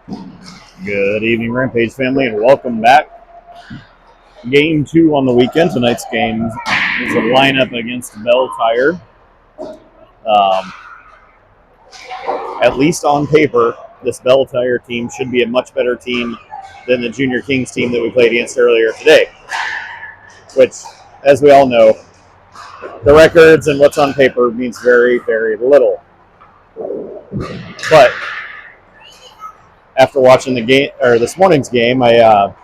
Good evening, Rampage family, and welcome back. Game 2 on the weekend. Tonight's game is a lineup against Belle Tire. At least on paper, this Belle Tire team should be a much better team than the Junior Kings team that we played against earlier today. Which, as we all know, the records and what's on paper means very, very little. But after watching the game or this morning's game, my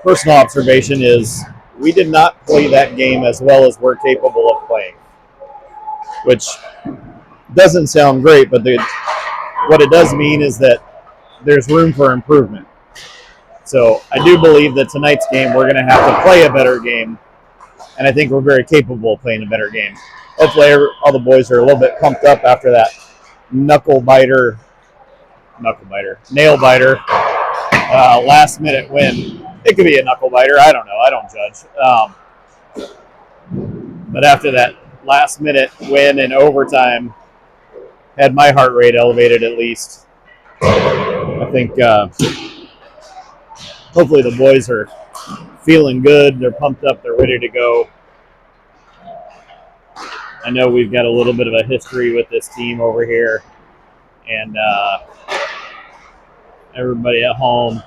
personal observation is we did not play that game as well as we're capable of playing, which doesn't sound great, but what it does mean is that there's room for improvement. So I do believe that tonight's game we're going to have to play a better game, and I think we're very capable of playing a better game. Hopefully all the boys are a little bit pumped up after that nail biter, last minute win. It could be a knuckle biter. I don't know. I don't judge. But after that last minute win in overtime, had my heart rate elevated at least. I think hopefully the boys are feeling good. They're pumped up. They're ready to go. I know we've got a little bit of a history with this team over here. And everybody at home,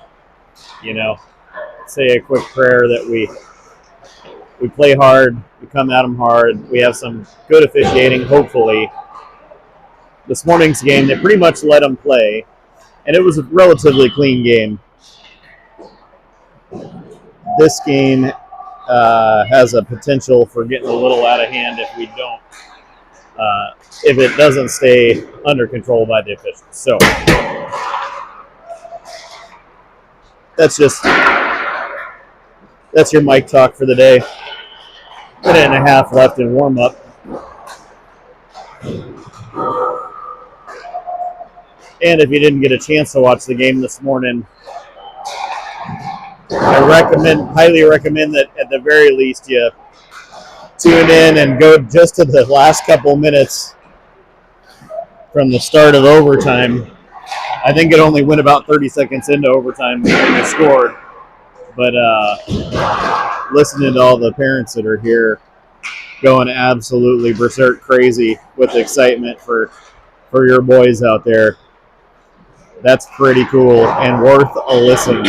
say a quick prayer that we play hard, we come at them hard, we have some good officiating, hopefully. This morning's game, they pretty much let them play, and it was a relatively clean game. This game has a potential for getting a little out of hand if we don't, if it doesn't stay under control by the officials. So that's your mic talk for the day. Minute and a half left in warm up. And if you didn't get a chance to watch the game this morning, I highly recommend that at the very least you tune in and go just to the last couple minutes from the start of overtime. I think it only went about 30 seconds into overtime when they scored. But listening to all the parents that are here going absolutely berserk crazy with excitement for your boys out there, that's pretty cool and worth a listen.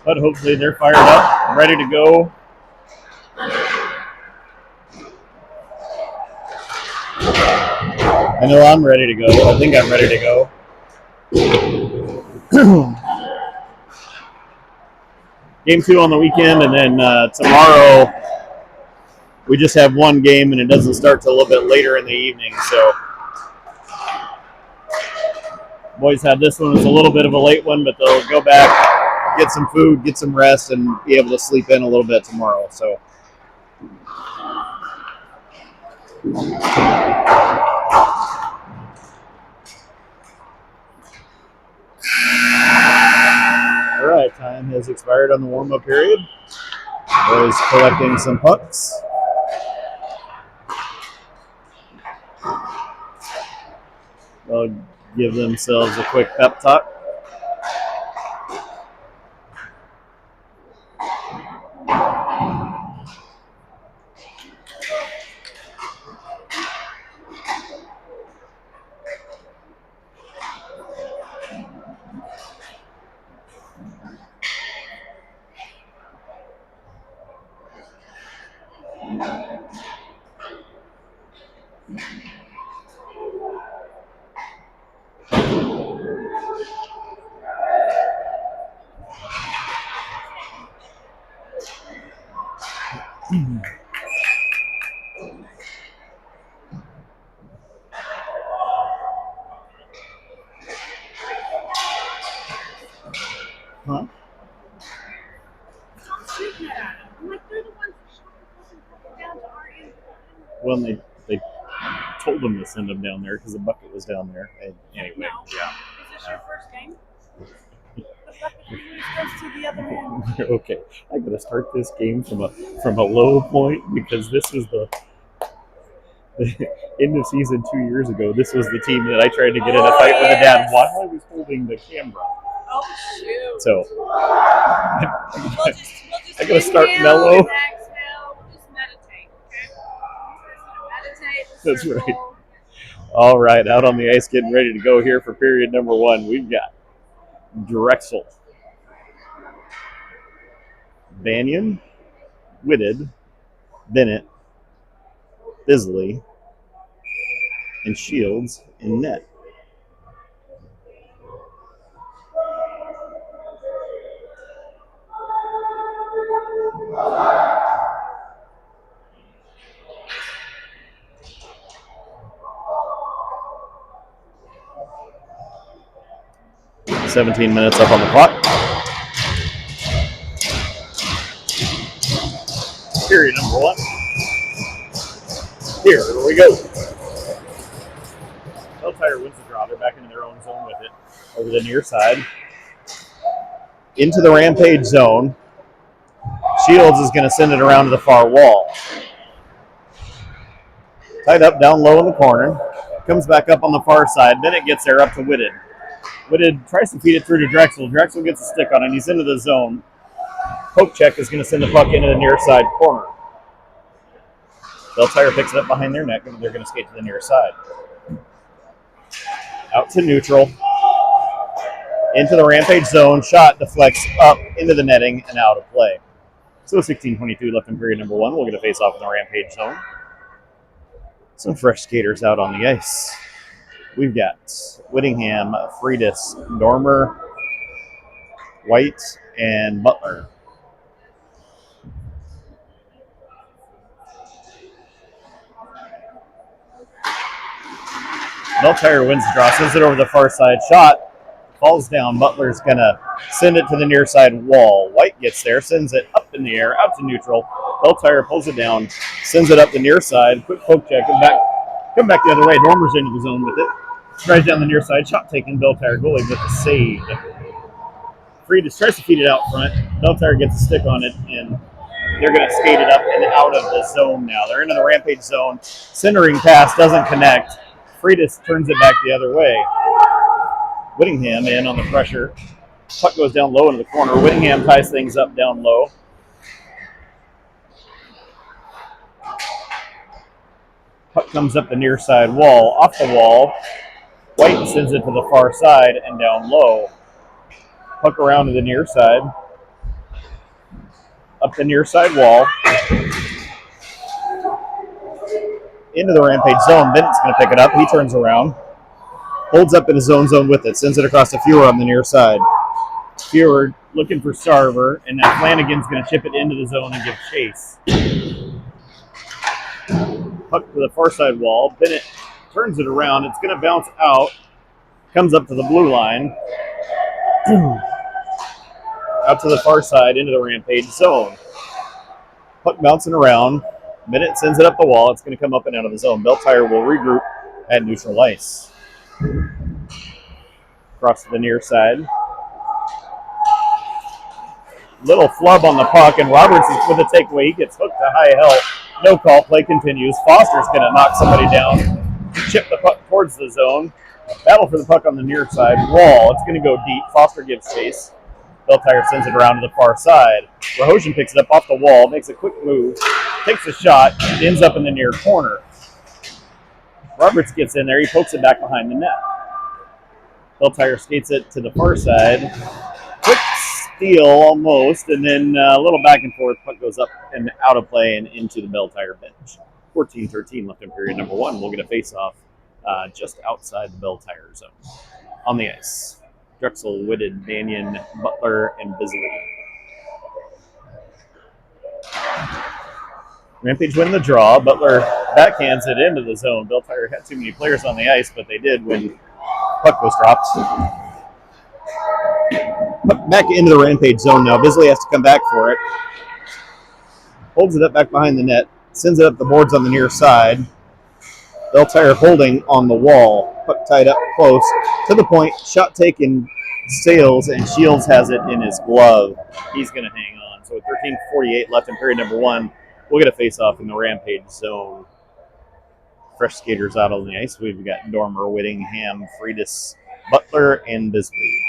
But hopefully they're fired up, ready to go. I know I'm ready to go. I think I'm ready to go. Game 2 on the weekend, and then tomorrow we just have one game, and it doesn't start till a little bit later in the evening. So boys had this one. It's a little bit of a late one, but they'll go back, get some food, get some rest, and be able to sleep in a little bit tomorrow. So all right, time has expired on the warm-up period. Boys collecting some pucks. They'll give themselves a quick pep talk. Huh? Well, they told them to send them down there because the bucket was down there. And anyway, no. Yeah. Is this your first game? The bucket usually goes to the other end. Okay, I gotta start this game from a low point because this is the End of season 2 years ago, this was the team that I tried to get in a fight with a dad while I was holding the camera. Oh, shoot. So We'll just I gotta start inhale mellow. and exhale. We'll just meditate, okay? Meditate. That's circle. right. All right, out on the ice, getting ready to go here for period number 1. We've got Drexel, Banyan, Whitted, Bennett, Bisley, and Shields in net. "17 minutes up on the clock. Period number 1. Here we go. Belle Tire wins the draw. They're back into their own zone with it. Over the near side. Into the Rampage zone. Shields is going to send it around to the far wall. Tied up down low in the corner. Comes back up on the far side. Then it gets there up to Whitted. Whitted tries to feed it through to Drexel. Drexel gets a stick on it. He's into the zone. Poke check is going to send the puck into the near side corner. Belle Tire picks it up behind their net, and they're going to skate to the near side. Out to neutral. Into the Rampage zone. Shot deflects up into the netting and out of play. So 16:22 left in period number 1. We'll get a face-off in the Rampage zone. Some fresh skaters out on the ice. We've got Whittingham, Friedis, Dormer, White, and Butler. Belle Tire wins the draw, sends it over the far side. Shot falls down. Butler's going to send it to the near side wall. White gets there, sends it up in the air, out to neutral. Belle Tire pulls it down, sends it up the near side. Quick poke check, and come back the other way. Dormer's into the zone with it. Drives down the near side. Shot taken. Belle Tire goalie with the save. Friedis tries to feed it out front. Belle Tire gets a stick on it, and they're going to skate it up and out of the zone now. They're into the Rampage zone. Centering pass doesn't connect. Friedis turns it back the other way. Whittingham in on the pressure. Puck goes down low into the corner. Whittingham ties things up down low. Puck comes up the near side wall. Off the wall. White sends it to the far side and down low. Puck around to the near side. Up the near side wall. Into the Rampage zone. Bennett's going to pick it up. He turns around. Holds up in his own zone with it. Sends it across to Fewer on the near side. Fewer looking for Starver. And now Flanagan's going to chip it into the zone and give chase. Puck to the far side wall. Bennett turns it around. It's going to bounce out. Comes up to the blue line. Out to the far side into the Rampage zone. Puck bouncing around. Bennett sends it up the wall. It's going to come up and out of the zone. Belle Tire will regroup at neutral ice. Across to the near side. Little flub on the puck, and Roberts is with a takeaway. He gets hooked to high help. No call. Play continues. Foster's going to knock somebody down. Chip the puck towards the zone. Battle for the puck on the near side wall. It's going to go deep. Foster gives chase. Belle Tire sends it around to the far side. Rahosian picks it up off the wall, makes a quick move, takes a shot, ends up in the near corner. Roberts gets in there. He pokes it back behind the net. Belle Tire skates it to the far side. Quick steal almost, and then a little back and forth. Puck goes up and out of play and into the Belle Tire bench. 14-13 left in period number 1. We'll get a face-off just outside the Belle Tire zone. On the ice, Drexel, Whitted, Banyan, Butler, and Bisley. Rampage win the draw. Butler backhands it into the zone. Belle Tire had too many players on the ice, but they did when puck was dropped. Puck back into the Rampage zone now. Bisley has to come back for it. Holds it up back behind the net. Sends it up the boards on the near side. Belle Tire holding on the wall. Puck tied up close to the point. Shot taken, sails, and Shields has it in his glove. He's going to hang on. So with 13:48 left in period number 1, we'll get a face-off in the Rampage zone. Fresh skaters out on the ice. We've got Dormer, Whittingham, Friedis, Butler, and Bisley.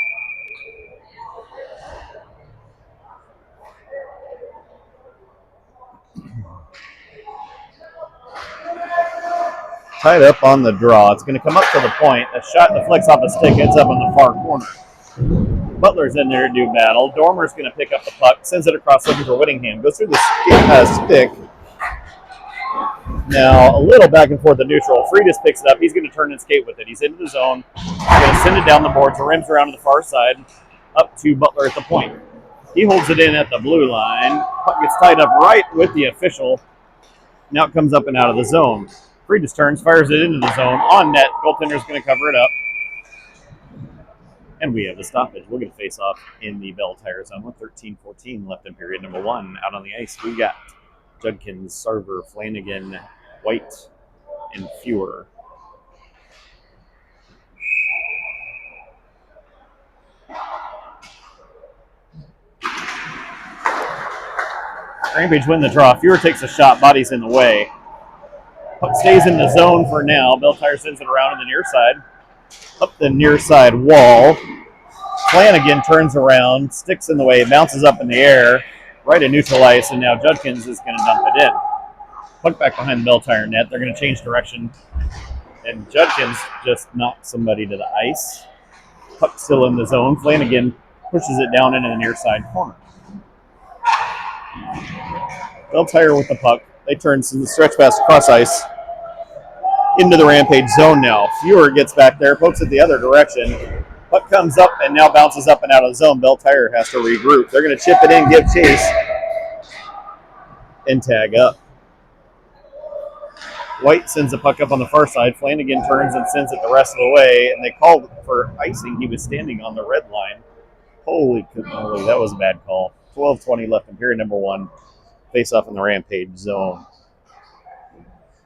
Tied up on the draw. It's going to come up to the point. A shot deflects off a stick, ends up in the far corner. Butler's in there to do battle. Dormer's going to pick up the puck, sends it across looking for Whittingham. Goes through the stick. Now a little back and forth at neutral. Friedis picks it up. He's going to turn and skate with it. He's into the zone. He's going to send it down the boards. Rims around to the far side, up to Butler at the point. He holds it in at the blue line. Puck gets tied up right with the official. Now it comes up and out of the zone. Friedis turns, fires it into the zone. On net, goaltender's going to cover it up. And we have a stoppage. We're going to face off in the Belle Tire zone with 13-14 left in period number 1. Out on the ice, we got Judkins, Sarver, Flanagan, White, and Fewer. Rampage win the draw. Fewer takes a shot. Body's in the way. Puck stays in the zone for now. Belle Tire sends it around to the near side. Up the near side wall. Flanagan turns around, sticks in the way, bounces up in the air, right at neutral ice, and now Judkins is going to dump it in. Puck back behind the Belle Tire net. They're going to change direction, and Judkins just knocks somebody to the ice. Puck still in the zone. Flanagan pushes it down into the near side corner. Belle Tire with the puck. They turn some stretch pass across ice into the Rampage zone now. Fewer gets back there, pokes it the other direction. Puck comes up and now bounces up and out of the zone. Belle Tire has to regroup. They're going to chip it in, give chase, and tag up. White sends the puck up on the far side. Flanagan turns and sends it the rest of the way, and they called for icing. He was standing on the red line. Holy moly, that was a bad call. 12:20 left in period number 1. Face off in the Rampage zone.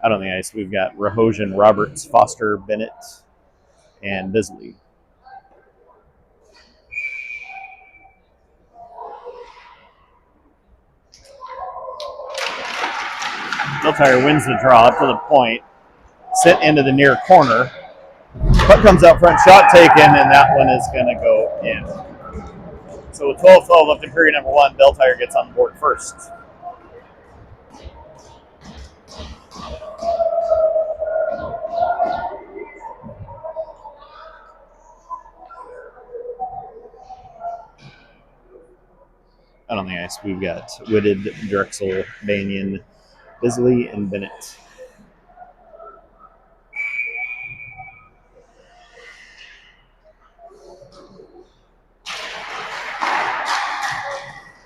Out on the ice, we've got Rahojan, Roberts, Foster, Bennett, and Bisley. Belle Tire wins the draw up to the point. Sent into the near corner. Puck comes out front, shot taken, and that one is going to go in. So with 12-12 left in period number 1, Belle Tire gets on the board first. Out on the ice, we've got Whitted, Drexel, Banyan, Bisley, and Bennett.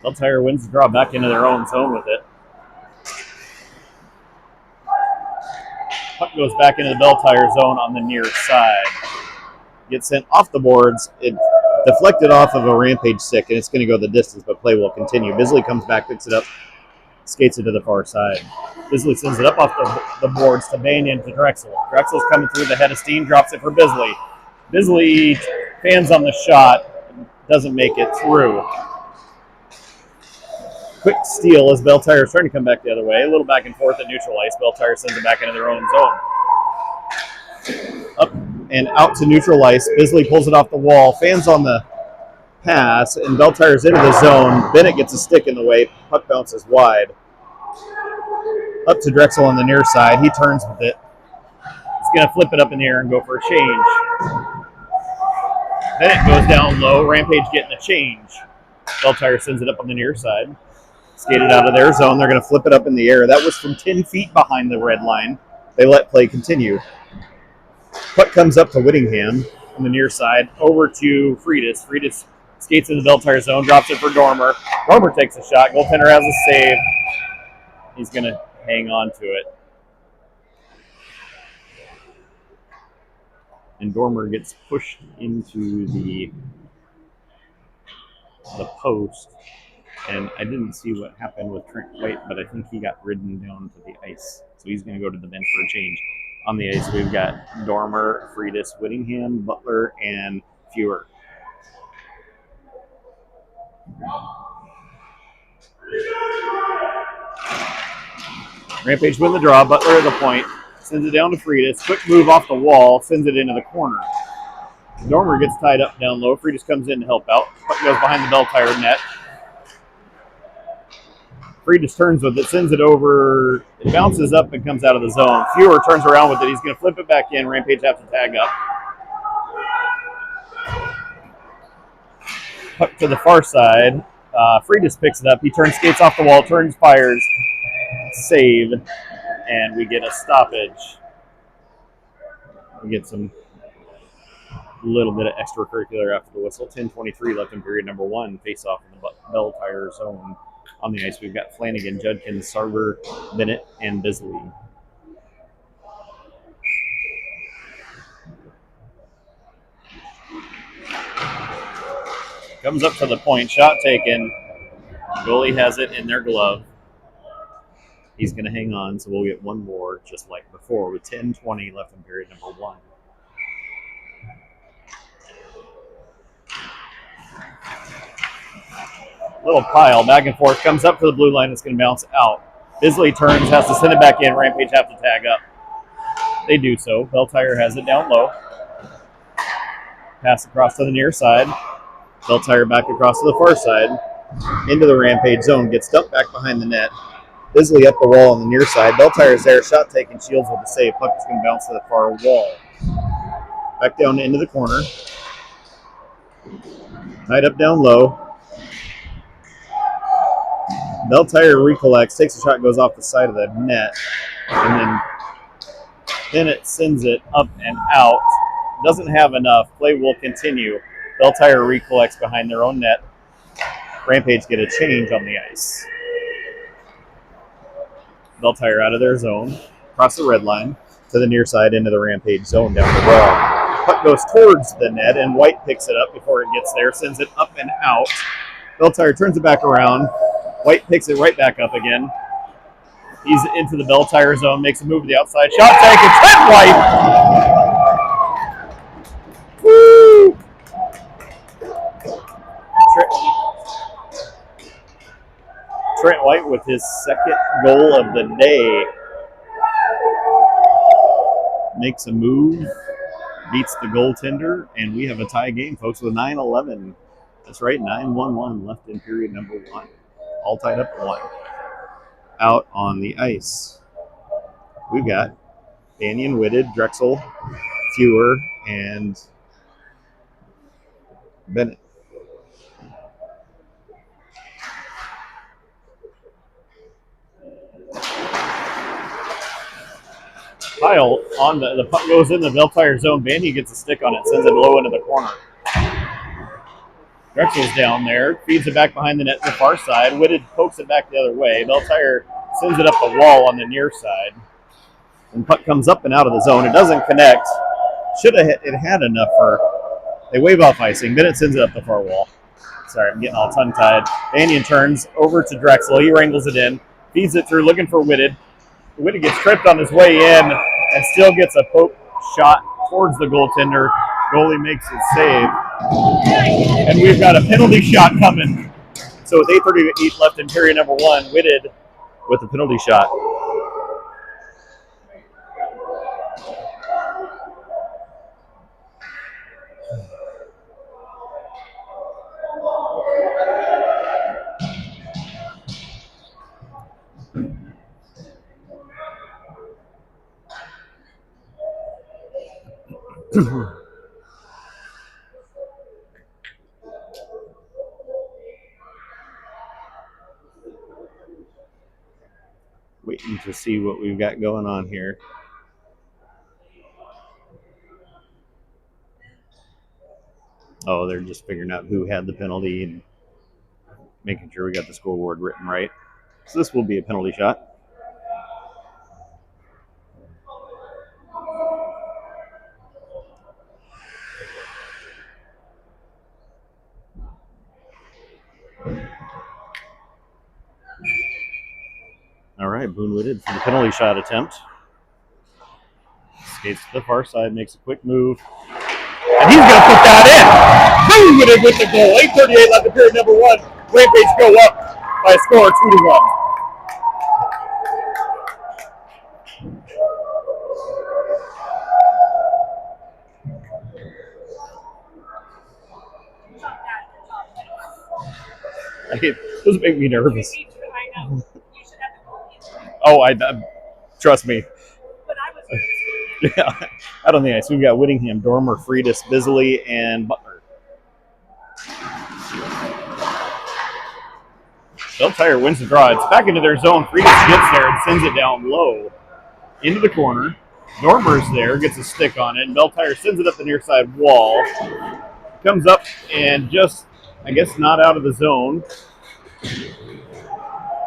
Belle Tire wins the draw back into their own zone with it. Puck goes back into the Belle Tire zone on the near side. Gets sent off the boards. It deflected off of a Rampage stick, and it's going to go the distance, but play will continue. Bisley comes back, picks it up, skates it to the far side. Bisley sends it up off the boards to Banyan to Drexel. Drexel's coming through the head of steam, drops it for Bisley. Bisley fans on the shot, doesn't make it through. Quick steal as Belle Tire is trying to come back the other way. A little back and forth at neutral ice. Belle Tire sends it back into their own zone. Up and out to neutral ice. Bisley pulls it off the wall. Fans on the pass, and Belle Tire's into the zone. Bennett gets a stick in the way. Puck bounces wide. Up to Drexel on the near side. He turns with it. He's going to flip it up in the air and go for a change. Bennett goes down low. Rampage getting a change. Belle Tire sends it up on the near side. Skated out of their zone. They're going to flip it up in the air. That was from 10 feet behind the red line. They let play continue. Puck comes up to Whittingham on the near side. Over to Friedis. Friedis skates in the Belle Tire zone. Drops it for Dormer. Dormer takes a shot. Goaltender has a save. He's going to hang on to it. And Dormer gets pushed into the post. And I didn't see what happened with Trent White, but I think he got ridden down to the ice. So he's going to go to the bench for a change. On the ice, we've got Dormer, Friedis, Whittingham, Butler, and Fewer. Rampage win the draw. Butler at the point. Sends it down to Friedis. Quick move off the wall. Sends it into the corner. Dormer gets tied up down low. Friedis comes in to help out. Puck goes behind the Belle Tire net. Friedis turns with it. Sends it over. It bounces up and comes out of the zone. Fewer turns around with it. He's going to flip it back in. Rampage have to tag up. Puck to the far side. Friedis picks it up. He turns, skates off the wall, turns, fires, save, and we get a stoppage. We get some little bit of extracurricular after the whistle. 10:23 left in period number 1. Face off in the Belle Tire zone. On the ice, we've got Flanagan, Judkins, Sarver, Bennett, and Bisley. Comes up to the point, shot taken. Goalie has it in their glove. He's going to hang on, so we'll get one more just like before with 10:20 left in period number 1. Little pile back and forth, comes up to the blue line, it's going to bounce out. Bisley turns, has to send it back in. Rampage have to tag up. They do so. Belle Tire has it down low. Pass across to the near side. Belle Tire back across to the far side. Into the Rampage zone. Gets dumped back behind the net. Bisley up the wall on the near side. Belle Tire's there. Shot taken. Shields with the save. Puck is going to bounce to the far wall. Back down into the corner. Tied up down low. Belle Tire recollects. Takes a shot. Goes off the side of the net. And then it sends it up and out. Doesn't have enough. Play will continue. Belle Tire recollects behind their own net. Rampage get a change on the ice. Belle Tire out of their zone. Across the red line. To the near side into the Rampage zone down the wall. Puck goes towards the net and White picks it up before it gets there. Sends it up and out. Belle Tire turns it back around. White picks it right back up again. He's into the Belle Tire zone. Makes a move to the outside. Shot taken. Trent White! Woo! Trent White with his second goal of the day. Makes a move, beats the goaltender, and we have a tie game, folks, with 9-11. That's right, 9-1-1 left in period number 1. All tied up at 1. Out on the ice, we've got Banyan, Whitted, Drexel, Fewer, and Bennett. Pile on the puck goes in the Belle Tire zone. Bandy gets a stick on it, sends it low into the corner. Drexel's down there, feeds it back behind the net to the far side. Whitted pokes it back the other way. Belle Tire sends it up the wall on the near side. And puck comes up and out of the zone. It doesn't connect. It had enough for. They wave off icing. Bennett sends it up the far wall. Sorry, I'm getting all tongue-tied. Banyan turns over to Drexel. He wrangles it in, feeds it through, looking for Whitted. Whitted gets tripped on his way in and still gets a poke shot towards the goaltender. Goalie makes it save. And we've got a penalty shot coming. So with 8:38 left in period number 1, Whitted with a penalty shot. Waiting to see what we've got going on here. Oh, they're just figuring out who had the penalty and making sure we got the scoreboard written right. So this will be a penalty shot. All right, Boone Whitted for the penalty shot attempt. Skates to the far side, makes a quick move. And he's going to put that in. Boone Whitted with the goal. 8:38 left in period number 1. Rampage go up by a score of 2-1. Those make me nervous. I know. You should have the goalie. Oh, trust me. But I was nervous. Yeah. Out on the ice, we've got Whittingham, Dormer, Friedis, Bisley, and Butler. Belle Tire wins the draw. It's back into their zone. Friedis gets there and sends it down low into the corner. Dormer's there, gets a stick on it, and Belle Tire sends it up the near side wall. Comes up and just, I guess, not out of the zone.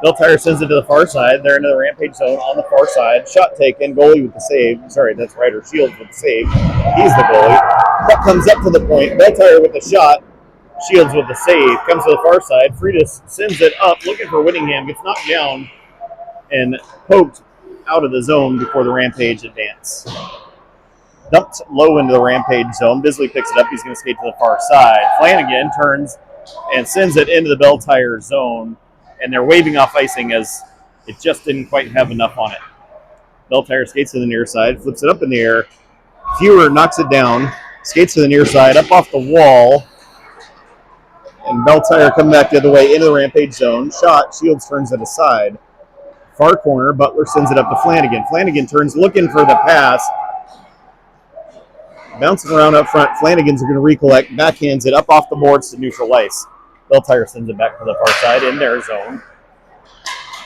Belle Tire sends it to the far side. They're into the Rampage zone on the far side. Shot taken. Goalie with the save. Sorry, that's Ryder Shields with the save. He's the goalie. Puck comes up to the point. Belle Tire with the shot. Shields with the save. Comes to the far side. Friedis sends it up, looking for Whittingham. Gets knocked down and poked out of the zone before the Rampage advance. Dumped low into the Rampage zone. Bisley picks it up. He's going to skate to the far side. Flanagan turns and sends it into the Belle Tire zone. And they're waving off icing as it just didn't quite have enough on it. Belle Tire skates to the near side, flips it up in the air. Fewer knocks it down, skates to the near side, up off the wall. And Belle Tire come back the other way into the Rampage zone. Shot, Shields turns it aside. Far corner, Butler sends it up to Flanagan. Flanagan turns looking for the pass. Bouncing around up front, Flanagan's going to recollect, backhands it up off the boards to neutral ice. Belle Tire sends it back to the far side in their zone.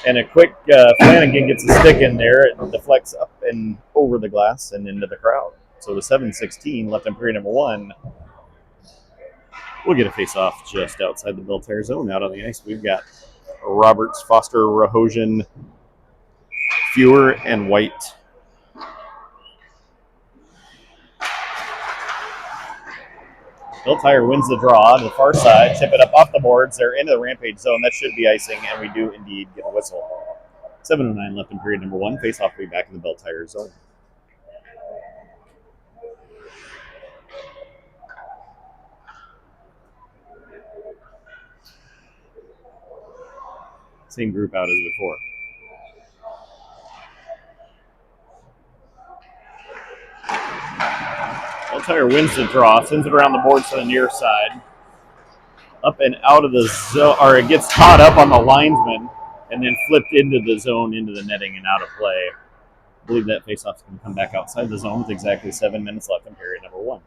And a quick Flanagan gets a stick in there. It deflects up and over the glass and into the crowd. So the 7:16 left in period number one. We'll get a face-off just outside the Belle Tire zone. Out on the ice, we've got Roberts, Foster, Rahosian, Fewer, and White. Belle Tire wins the draw to the far side, chip it up off the boards. They're into the Rampage zone. That should be icing, and we do indeed get a whistle. 7:09 left in period number one. Face-off will be back in the Belle Tire zone. Same group out as before. Belle Tire wins the draw, sends it around the boards to the near side. Up and out of the zone, or it gets caught up on the linesman and then flipped into the zone, into the netting and out of play. I believe that faceoff's going to come back outside the zone with exactly 7 minutes left in period number one.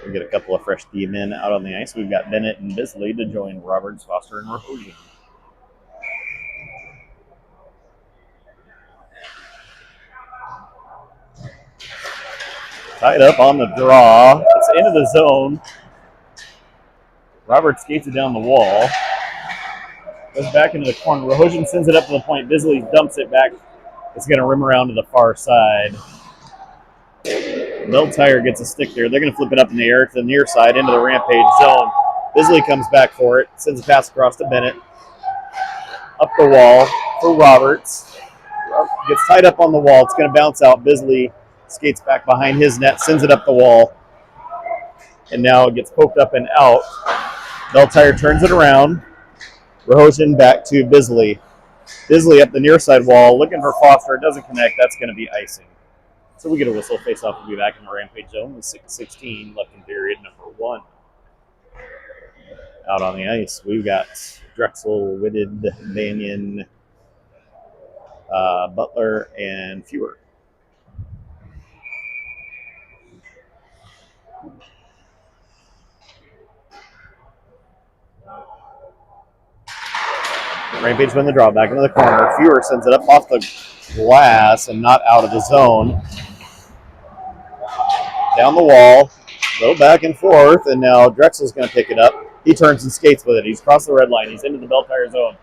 We'll get a couple of fresh D men out on the ice. We've got Bennett and Bisley to join Roberts, Foster, and Rahosian. Tied up on the draw. It's into the zone. Roberts skates it down the wall. Goes back into the corner. Rahosian sends it up to the point. Bisley dumps it back. It's going to rim around to the far side. Belle Tire gets a stick there. They're going to flip it up in the air to the near side into the Rampage zone. Bisley comes back for it. Sends a pass across to Bennett. Up the wall for Roberts. Gets tied up on the wall. It's going to bounce out. Bisley skates back behind his net. Sends it up the wall. And now it gets poked up and out. Belle Tire turns it around. Rahosian back to Bisley. Bisley up the near side wall. Looking for Foster. It doesn't connect. That's going to be icing. So we get a whistle. Face-off will be back in the Rampage zone with 6:16 left in period number one. Out on the ice, we've got Drexel, Whitted, Banyan, Butler, and Fewer. Rampage win the draw back into the corner. Fewer sends it up off the glass and not out of the zone. Down the wall, go back and forth, and now Drexel's going to pick it up. He turns and skates with it. He's crossed the red line. He's into the Belle Tire zone.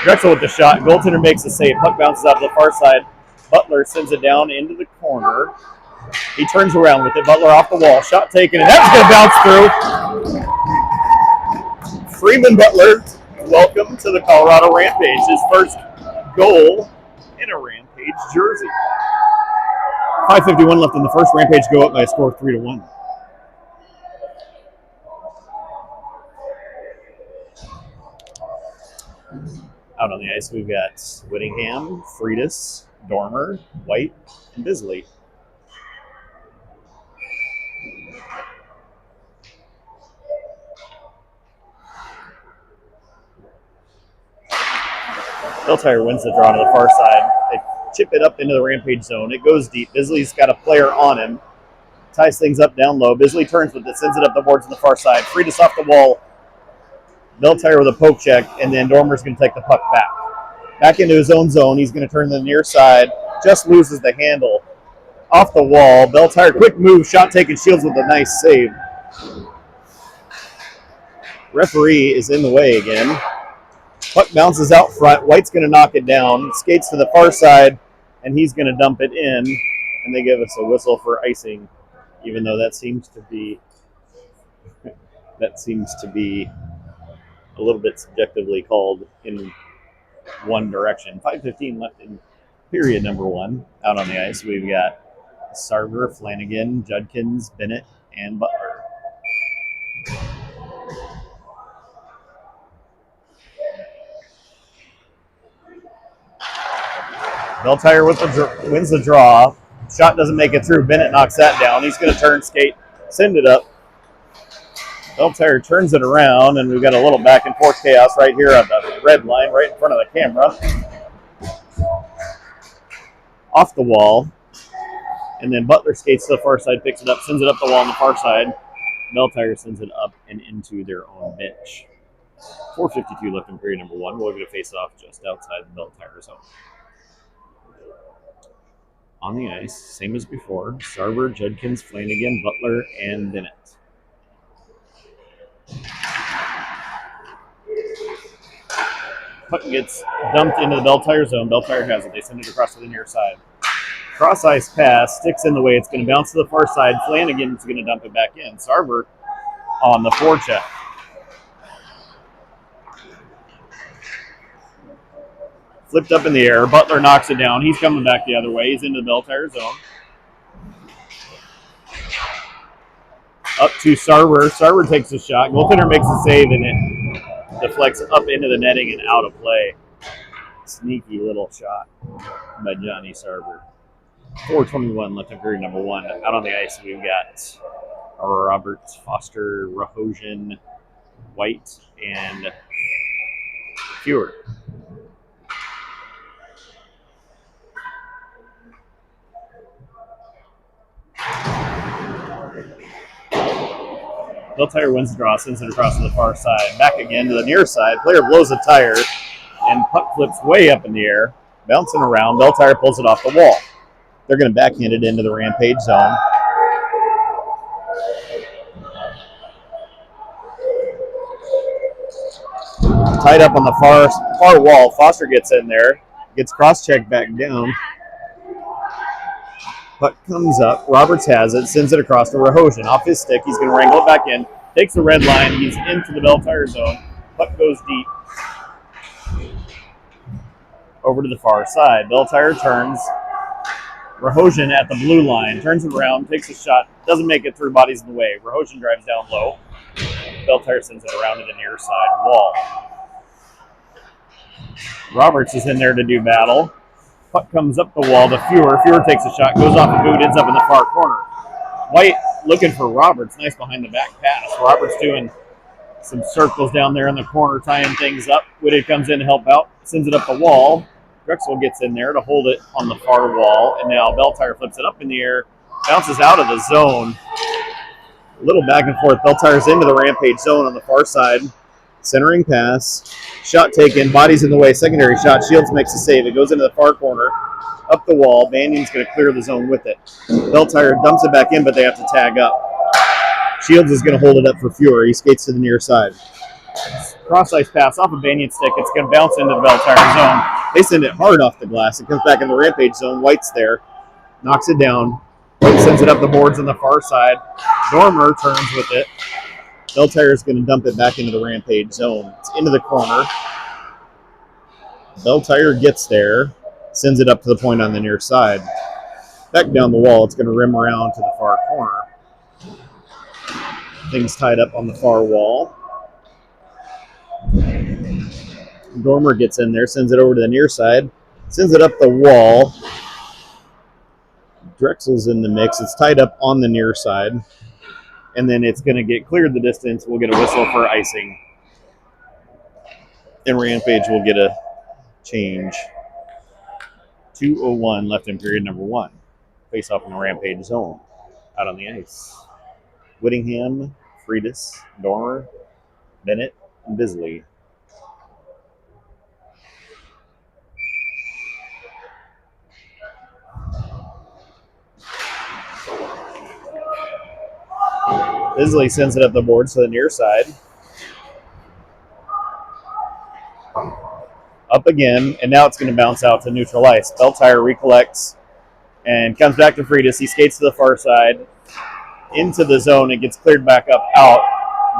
Drexel with the shot. Goaltender makes the save. Puck bounces out to the far side. Butler sends it down into the corner. He turns around with it. Butler off the wall. Shot taken, and that's going to bounce through. Freeman Butler, welcome to the Colorado Rampage. His first goal in a Rampage jersey. 5:51 left in the first. Rampage go up by a score of 3-1. Out on the ice, we've got Whittingham, Friedis, Dormer, White, and Bisley. Belle Tire wins the draw to the far side. They chip it up into the Rampage zone. It goes deep. Bisley's got a player on him. Ties things up down low. Bisley turns with it, sends it up the boards on the far side. Freitas off the wall. Belle Tire with a poke check, and then Dormer's going to take the puck back. Back into his own zone. He's going to turn to the near side. Just loses the handle. Off the wall. Belle Tire, quick move. Shot taken. Shields with a nice save. Referee is in the way again. Puck bounces out front. White's going to knock it down. Skates to the far side, and he's going to dump it in. And they give us a whistle for icing, even though that seems to be a little bit subjectively called in one direction. 5:15 left in period number one. Out on the ice, we've got Sarver, Flanagan, Judkins, Bennett, and Butler. Belle Tire wins the draw. Shot doesn't make it through. Bennett knocks that down. He's going to turn, skate, send it up. Belle Tire turns it around, and we've got a little back and forth chaos right here on the red line, right in front of the camera. Off the wall. And then Butler skates to the far side, picks it up, sends it up the wall on the far side. Belle Tire sends it up and into their own bench. 4:52 left in period number one. We'll get a face-off just outside the Belle Tire zone. On the ice, same as before, Sarver, Judkins, Flanagan, Butler, and Bennett. Puck gets dumped into the Belle Tire zone. Belle Tire has it. They send it across to the near side. Cross-ice pass, sticks in the way. It's going to bounce to the far side. Flanagan's going to dump it back in. Sarver on the forecheck. Flipped up in the air. Butler knocks it down. He's coming back the other way. He's into the Belle Tire zone. Up to Sarver. Sarver takes a shot. Goaltender makes a save, and it deflects up into the netting and out of play. Sneaky little shot by Johnny Sarver. 4:21 left in period number one. Out on the ice, we've got Roberts, Foster, Rahosian, White, and Hewitt. Belle Tire wins the draw, sends it across to the far side. Back again to the near side. Player blows a tire, and puck flips way up in the air, bouncing around. Belle Tire pulls it off the wall. They're going to backhand it into the Rampage zone. Tied up on the far wall. Foster gets in there, gets cross-checked back down. Puck comes up. Roberts has it, sends it across to Rahosian. Off his stick, he's going to wrangle it back in. Takes the red line. He's into the Belle Tire zone. Puck goes deep. Over to the far side. Belle Tire turns. Rahosian at the blue line. Turns it around, takes a shot. Doesn't make it through, bodies in the way. Rahosian drives down low. Belle Tire sends it around to the near side wall. Roberts is in there to do battle. Puck comes up the wall to Fewer. Fewer takes a shot, goes off the boot, ends up in the far corner. White looking for Roberts. Nice behind the back pass. Roberts doing some circles down there in the corner, tying things up. Whitted comes in to help out, sends it up the wall. Drexel gets in there to hold it on the far wall, and now Belle Tire flips it up in the air, bounces out of the zone. A little back and forth. Belle Tire's into the Rampage zone on the far side. Centering pass. Shot taken. Bodies in the way. Secondary shot. Shields makes a save. It goes into the far corner. Up the wall. Banyan's going to clear the zone with it. Belle Tire dumps it back in, but they have to tag up. Shields is going to hold it up for Fewer. He skates to the near side. Cross-ice pass off of Banyan's stick. It's going to bounce into the Belle Tire zone. They send it hard off the glass. It comes back in the Rampage zone. White's there. Knocks it down. White sends it up the boards on the far side. Dormer turns with it. Belle Tire is going to dump it back into the Rampage zone. It's into the corner. Belle Tire gets there. Sends it up to the point on the near side. Back down the wall. It's going to rim around to the far corner. Things tied up on the far wall. Dormer gets in there. Sends it over to the near side. Sends it up the wall. Drexel's in the mix. It's tied up on the near side. And then it's going to get cleared the distance. We'll get a whistle for icing. And Rampage will get a change. 2:01 left in period number 1. Face off in the Rampage zone. Out on the ice. Whittingham, Freitas, Dormer, Bennett, and Bisley. Bisley sends it up the board to the near side. Up again, and now it's going to bounce out to neutral ice. Beltire recollects and comes back to Freitas. He skates to the far side into the zone. It gets cleared back up out.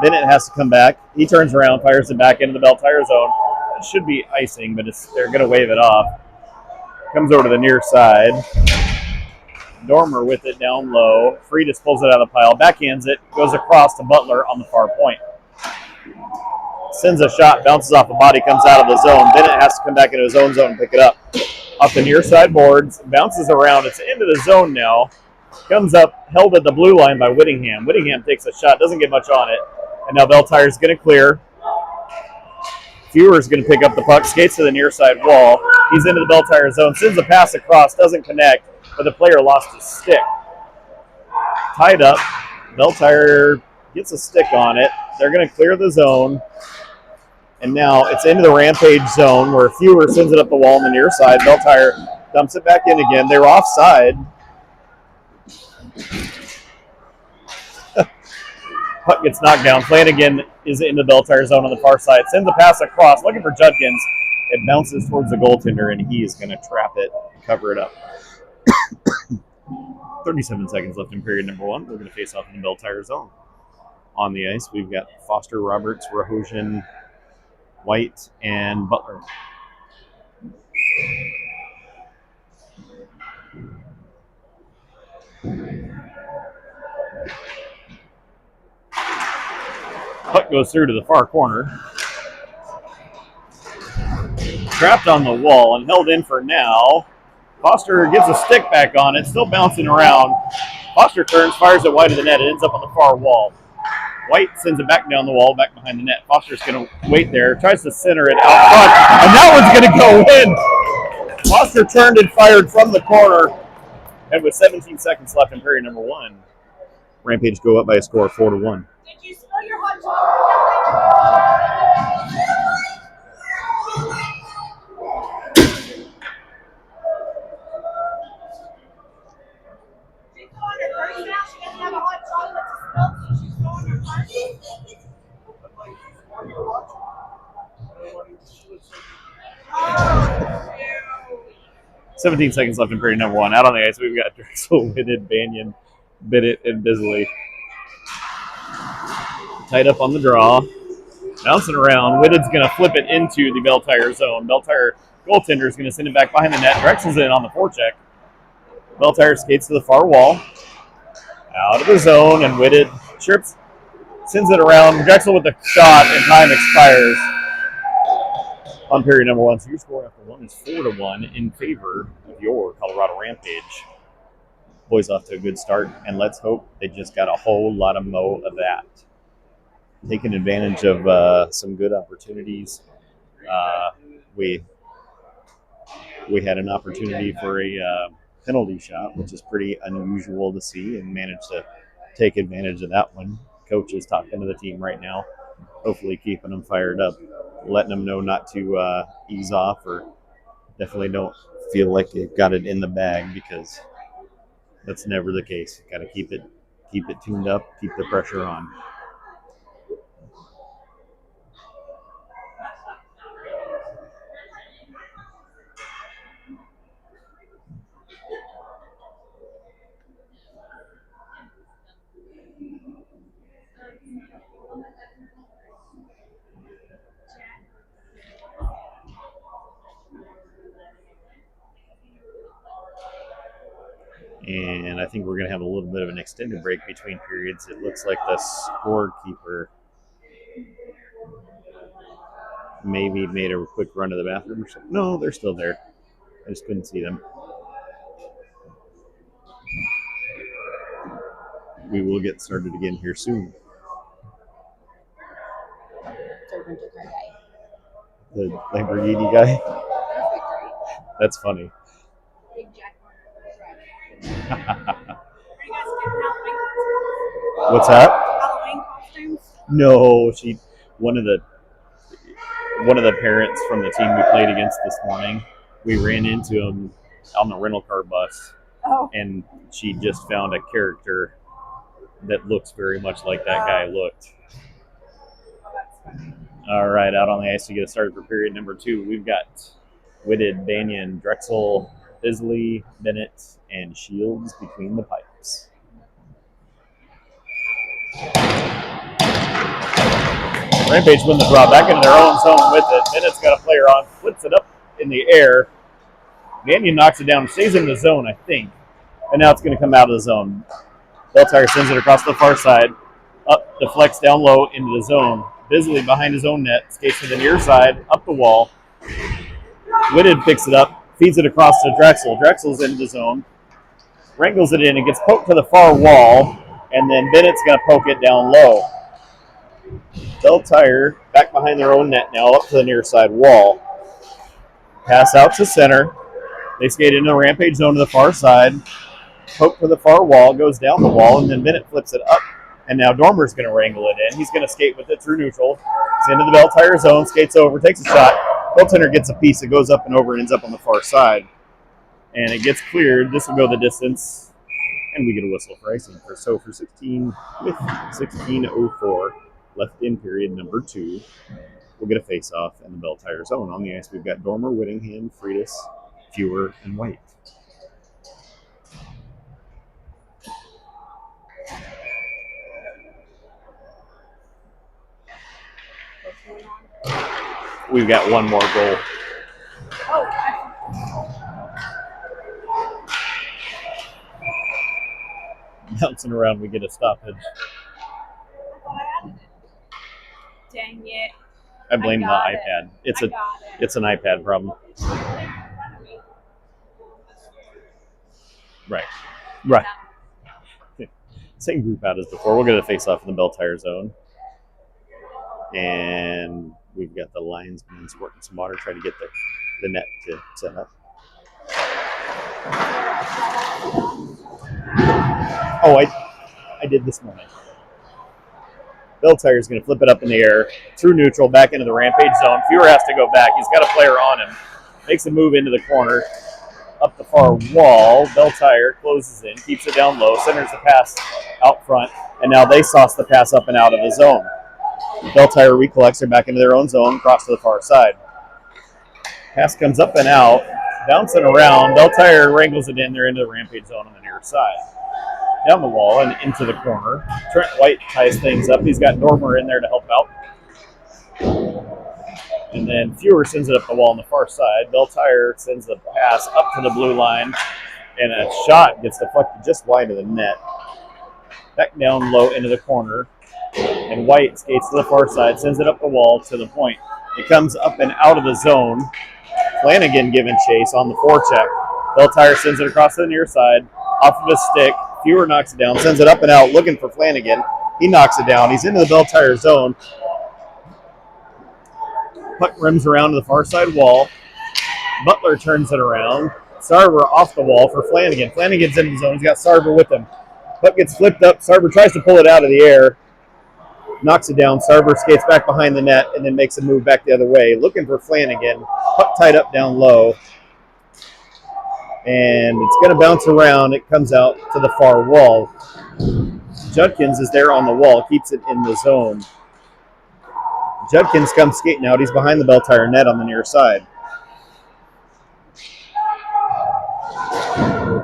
Bennett has to come back. He turns around, fires it back into the Beltire zone. It should be icing, but they're going to wave it off. Comes over to the near side. Dormer with it down low. Freitas pulls it out of the pile, backhands it, goes across to Butler on the far point. Sends a shot, bounces off a body, comes out of the zone. Bennett has to come back into his own zone and pick it up. Off the near side boards, bounces around. It's into the zone now. Comes up, held at the blue line by Whittingham. Whittingham takes a shot, doesn't get much on it. And now Beltire's going to clear. Fewer's going to pick up the puck, skates to the near side wall. He's into the Beltire zone, sends a pass across, doesn't connect, but the player lost his stick. Tied up, Beltire gets a stick on it. They're going to clear the zone. And now it's into the Rampage zone where Fewer sends it up the wall on the near side. Beltire dumps it back in again. They're offside. Puck gets knocked down. Flanagan is in the Beltire zone on the far side. Sends a pass across, looking for Judkins. It bounces towards the goaltender, and he is going to trap it and cover it up. 37 seconds left in period number 1. We're going to face off in the Beltire zone. On the ice, we've got Foster, Roberts, Rahosian, White, and Butler. Puck goes through to the far corner. Trapped on the wall and held in for now. Foster gets a stick back on it, still bouncing around. Foster turns, fires it wide of the net. It ends up on the far wall. White sends it back down the wall, back behind the net. Foster's going to wait there, tries to center it out front, and that one's going to go in. Foster turned and fired from the corner, and with 17 seconds left in period number 1, Rampage go up by a score of 4-1. Did you spill your hot chocolate? Have a hot chocolate to spill, so she's going to party. 17 seconds left in period number 1. Out on the ice, we've got Drexel, Whitted, Banyan, Bennett, and Bisley. Tied up on the draw. Bouncing around. Whitted's going to flip it into the Beltire zone. Beltire goaltender is going to send it back behind the net. Drexel's in on the forecheck. Beltire skates to the far wall. Out of the zone, and Whitted trips, sends it around. Drexel with the shot, and time expires on period number 1. So your score after 1 is 4-1 in favor of your Colorado Rampage. Boys off to a good start, and let's hope they just got a whole lot of mo of that. Taking advantage of some good opportunities. We had an opportunity for a penalty shot, which is pretty unusual to see, and managed to take advantage of that one. Coach is talking to the team right now, hopefully keeping them fired up, letting them know not to ease off, or definitely don't feel like they've got it in the bag, because that's never the case. Got to keep it tuned up, keep the pressure on. And I think we're going to have a little bit of an extended break between periods. It looks like the scorekeeper maybe made a quick run to the bathroom or something. No, they're still there. I just couldn't see them. We will get started again here soon. The Lamborghini guy. That's funny. Big Jack Are you guys getting Halloween What's that? Halloween costumes? No, one of the parents from the team we played against this morning, we ran into him on the rental car bus, Oh. and she just found a character that looks very much like that guy looked. Oh, that's funny. All right, out on the ice to get us started for period number 2. We've got Whitted, Banyan, Drexel, Bisley, Bennett, and Shields between the pipes. Rampage win the draw back into their own zone with it. Bennett's got a player on, flips it up in the air. Banyan knocks it down, stays in the zone, I think. And now it's going to come out of the zone. Belle sends it across the far side. Up, deflects down low into the zone. Bisley behind his own net, skates to the near side, up the wall. Whitted picks it up, feeds it across to Drexel. Drexel's into the zone. Wrangles it in. It gets poked to the far wall, and then Bennett's going to poke it down low. Belle back behind their own net now, up to the near side wall. Pass out to center. They skate into the Rampage zone to the far side. Poke to the far wall, goes down the wall, and then Bennett flips it up. And now Dormer's going to wrangle it in. He's going to skate with it through neutral. He's into the Belle zone, skates over, takes a shot. Goaltender gets a piece. It goes up and over and ends up on the far side. And it gets cleared. This will go the distance. And we get a whistle for icing. For 16 with 16:04 left in period number 2. We'll get a face-off in the Belle zone. On the ice, we've got Dormer, Whittingham, Freitas, Fewer, and White. We've got one more goal. Bouncing around, we get a stoppage. Dang it. I blame the iPad. It's an iPad problem. Right. Same group out as before. We'll get a face-off in the Belle zone. And we've got the linesmen squirting some water, trying to get the net to set up. Oh, I did this morning. Belle is going to flip it up in the air, through neutral, back into the Rampage zone. Fewer has to go back. He's got a player on him. Makes a move into the corner, up the far wall. Belle closes in, keeps it down low, centers the pass out front, and now they sauce the pass up and out of the zone. Belle recollects her back into their own zone, across to the far side. Pass comes up and out, bouncing around. Belle wrangles it in. They're into the Rampage zone on the near side. Down the wall and into the corner. Trent White ties things up. He's got Dormer in there to help out. And then Fewer sends it up the wall on the far side. Belle sends the pass up to the blue line, and a shot gets deflected just wide of the net. Back down low into the corner. And White skates to the far side, sends it up the wall to the point. It comes up and out of the zone. Flanagan giving chase on the forecheck. Belle sends it across to the near side, off of a stick. Fewer knocks it down, sends it up and out, looking for Flanagan. He knocks it down. He's into the Belle zone. Puck rims around to the far side wall. Butler turns it around. Sarver off the wall for Flanagan. Flanagan's in the zone. He's got Sarver with him. Puck gets flipped up. Sarver tries to pull it out of the air. Knocks it down. Sarver skates back behind the net and then makes a move back the other way. Looking for Flanagan. Puck tied up down low. And it's going to bounce around. It comes out to the far wall. Judkins is there on the wall. Keeps it in the zone. Judkins comes skating out. He's behind the Belle net on the near side.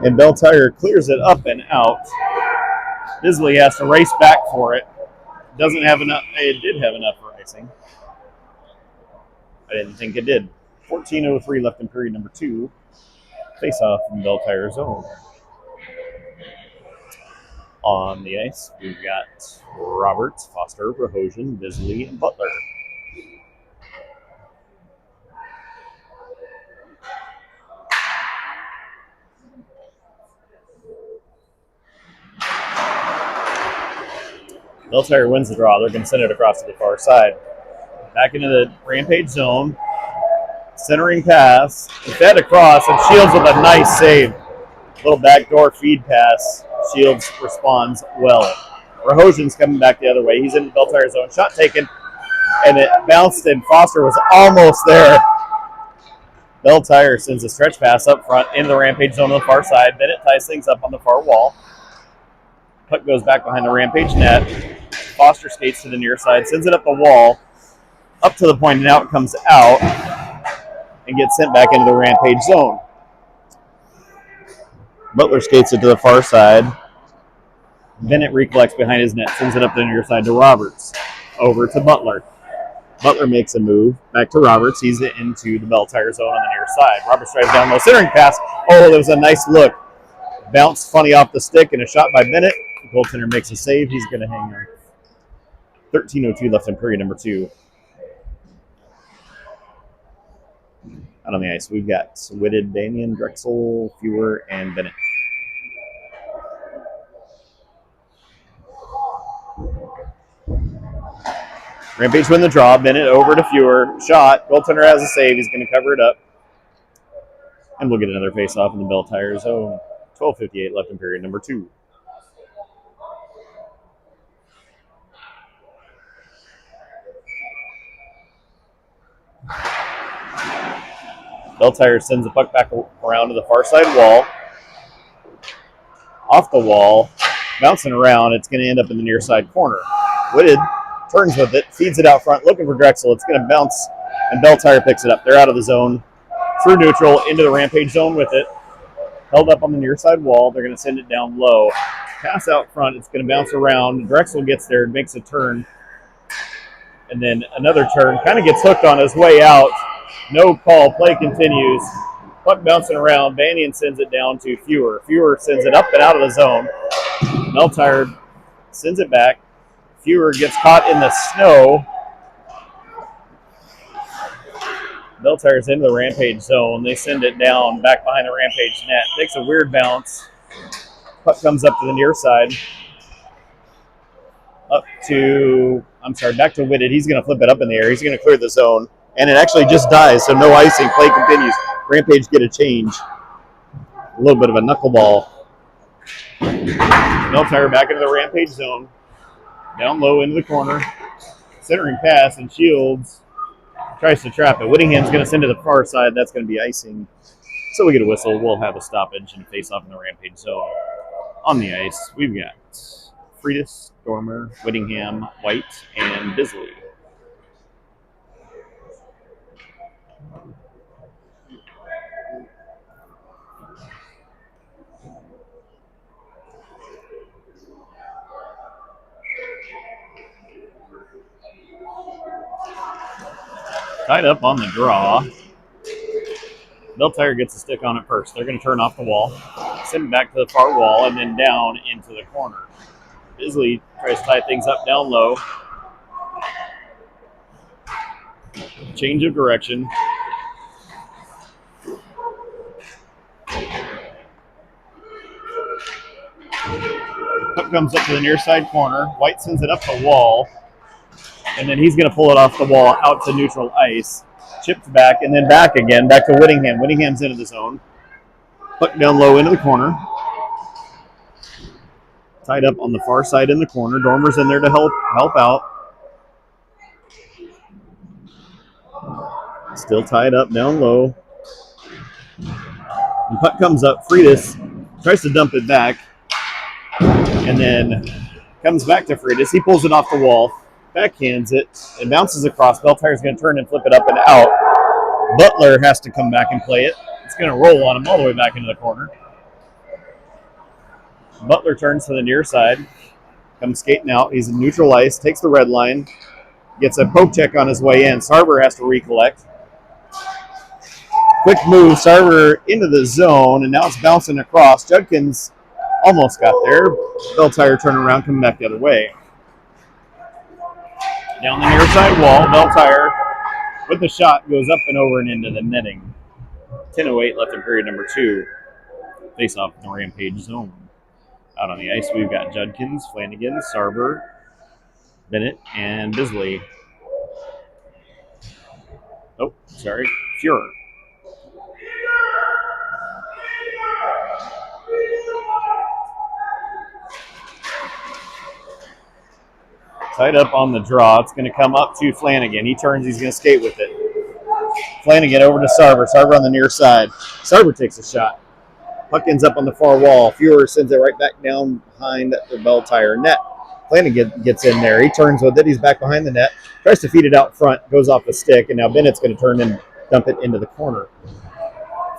And Belle clears it up and out. Bisley has to race back for it. Doesn't have enough. It did have enough for icing. I didn't think it did. 14:03 left in period number 2. Face-off in Belle zone. On the ice, we've got Roberts, Foster, Rahosian, Bisley, and Butler. Belle wins the draw. They're going to send it across to the far side. Back into the Rampage zone. Centering pass, fed across, and Shields with a nice save. Little backdoor feed pass. Shields responds well. Rahosian's coming back the other way. He's in the Belle Tire zone. Shot taken, and it bounced, and Foster was almost there. Belle Tire sends a stretch pass up front into the Rampage zone on the far side. Bennett ties things up on the far wall. Puck goes back behind the Rampage net. Foster skates to the near side, sends it up the wall, up to the point, and now it comes out and gets sent back into the Rampage zone. Butler skates it to the far side. Bennett recollects behind his net, sends it up the near side to Roberts. Over to Butler. Butler makes a move back to Roberts. He's into the Belle Tire zone on the near side. Roberts drives down low, centering pass. Oh, there was a nice look. Bounced funny off the stick and a shot by Bennett. The goaltender makes a save. He's going to hang on. 13:02 left in period number 2. Out on the ice, we've got Switted, Damian, Drexel, Fewer, and Bennett. Rampage win the draw. Bennett over to Fewer. Shot. Goaltender has a save. He's going to cover it up. And we'll get another face-off in the Belle Tire zone. 12:58 left in period number 2. Belle Tire sends the puck back around to the far side wall. Off the wall. Bouncing around. It's going to end up in the near side corner. Whitted turns with it, feeds it out front, looking for Drexel. It's going to bounce, and Belle Tire picks it up. They're out of the zone. Through neutral, into the Rampage zone with it. Held up on the near side wall. They're going to send it down low. Pass out front. It's going to bounce around. Drexel gets there, makes a turn. And then another turn. Kind of gets hooked on his way out. No call. Play continues. Puck bouncing around. Banyan sends it down to Fewer. Fewer sends it up and out of the zone. Belle Tire sends it back. Fewer gets caught in the snow. Belle Tire's into the Rampage zone. They send it down back behind the Rampage net. Takes a weird bounce. Puck comes up to the near side. Back to Whitted. He's going to flip it up in the air. He's going to clear the zone. And it actually just dies, so no icing. Play continues. Rampage get a change. A little bit of a knuckleball. Belle Tire back into the Rampage zone. Down low into the corner. Centering pass, and Shields tries to trap it. Whittingham's going to send to the far side. That's going to be icing. So we get a whistle. We'll have a stoppage and a face-off in the Rampage zone. On the ice, we've got Freitas, Dormer, Whittingham, White, and Bisley. Tied up on the draw. Belle Tire gets a stick on it first. They're going to turn off the wall, send it back to the far wall, and then down into the corner. Bisley tries to tie things up down low. Change of direction. Puck comes up to the near side corner. White sends it up the wall. And then he's going to pull it off the wall out to neutral ice. Chipped back and then back again, back to Whittingham. Whittingham's into the zone. Puck down low into the corner. Tied up on the far side in the corner. Dormer's in there to help out. Still tied up down low. And puck comes up. Freitas tries to dump it back. And then comes back to Freitas. He pulls it off the wall. Backhands it. It bounces across. Belle Tire's going to turn and flip it up and out. Butler has to come back and play it. It's going to roll on him all the way back into the corner. Butler turns to the near side. Comes skating out. He's in neutral ice. Takes the red line. Gets a poke check on his way in. Sarver has to recollect. Quick move. Sarver into the zone. And now it's bouncing across. Judkins almost got there. Belle Tire turn around, coming back the other way. Down the near side wall, Belle Tire with the shot goes up and over and into the netting. 10:08 left in period number 2. Face off in the Rampage zone. Out on the ice, we've got Judkins, Flanagan, Sarver, Bennett, and Bisley. Oh, sorry. Fuhrer. Tied up on the draw. It's going to come up to Flanagan. He turns. He's going to skate with it. Flanagan over to Sarver. Sarver on the near side. Sarver takes a shot. Puck ends up on the far wall. Fuhrer sends it right back down behind the Belle Tire net. Flanagan gets in there. He turns with it. He's back behind the net. Tries to feed it out front. Goes off the stick. And now Bennett's going to turn and dump it into the corner.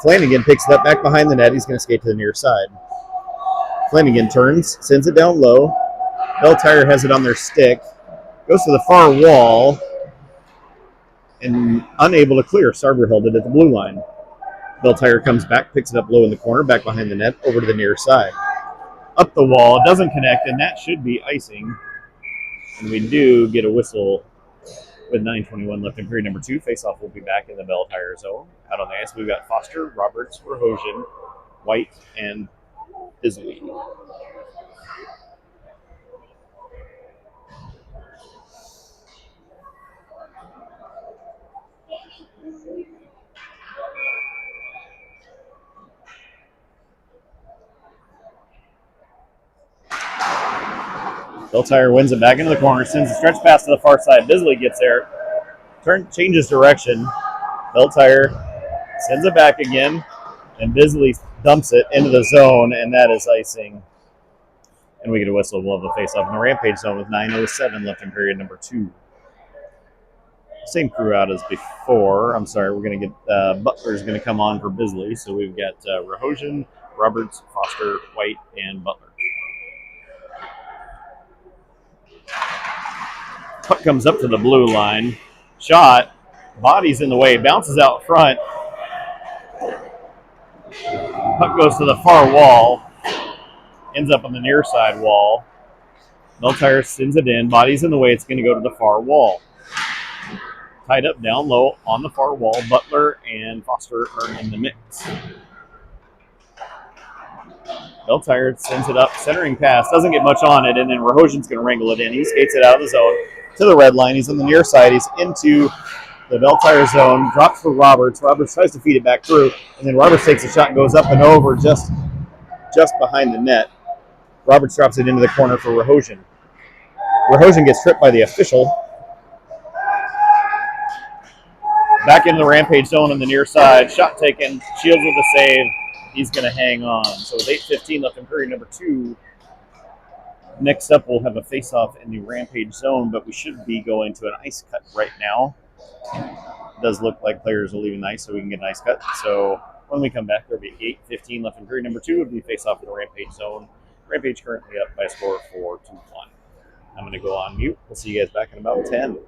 Flanagan picks it up back behind the net. He's going to skate to the near side. Flanagan turns. Sends it down low. Belle Tire has it on their stick. Goes to the far wall. And unable to clear. Sarver held it at the blue line. Belle Tire comes back, picks it up low in the corner, back behind the net, over to the near side. Up the wall, doesn't connect, and that should be icing. And we do get a whistle with 9:21 left in period number 2. Faceoff will be back in the Belle Tire zone. Out on the ice, we've got Foster, Roberts, Verhoeven, White, and Bisley. Belle Tire wins it back into the corner, sends a stretch pass to the far side. Bisley gets there, changes direction. Belle Tire sends it back again, and Bisley dumps it into the zone, and that is icing. And we get a whistle. We'll have the face-off in the Rampage zone with 9:07 left in period number 2. Same crew out as before. I'm sorry, we're going to get Butler's going to come on for Bisley. So we've got Verhoeven, Roberts, Foster, White, and Butler. Puck comes up to the blue line. Shot. Body's in the way. Bounces out front. Puck goes to the far wall. Ends up on the near side wall. Belle Tire sends it in. Body's in the way. It's going to go to the far wall. Tied up down low on the far wall. Butler and Foster are in the mix. Belle Tire sends it up. Centering pass. Doesn't get much on it. And then Verhoeven's going to wrangle it in. He skates it out of the zone to the red line. He's on the near side. He's into the Belle Tire zone. Drops for Roberts. Roberts tries to feed it back through. And then Roberts takes a shot and goes up and over just behind the net. Roberts drops it into the corner for Verhoeven. Verhoeven gets tripped by the official. Back into the Rampage zone on the near side. Shot taken. Shields with a save. He's going to hang on. So with 8:15 left in period number 2, next up we'll have a face-off in the Rampage zone, but we should be going to an ice cut right now. It does look like players are leaving the ice, so we can get an ice cut. So when we come back, there'll be 8:15 left in period number 2. It'll be face-off in the Rampage zone. Rampage currently up by a score of 4-1. I'm going to go on mute. We'll see you guys back in about 10.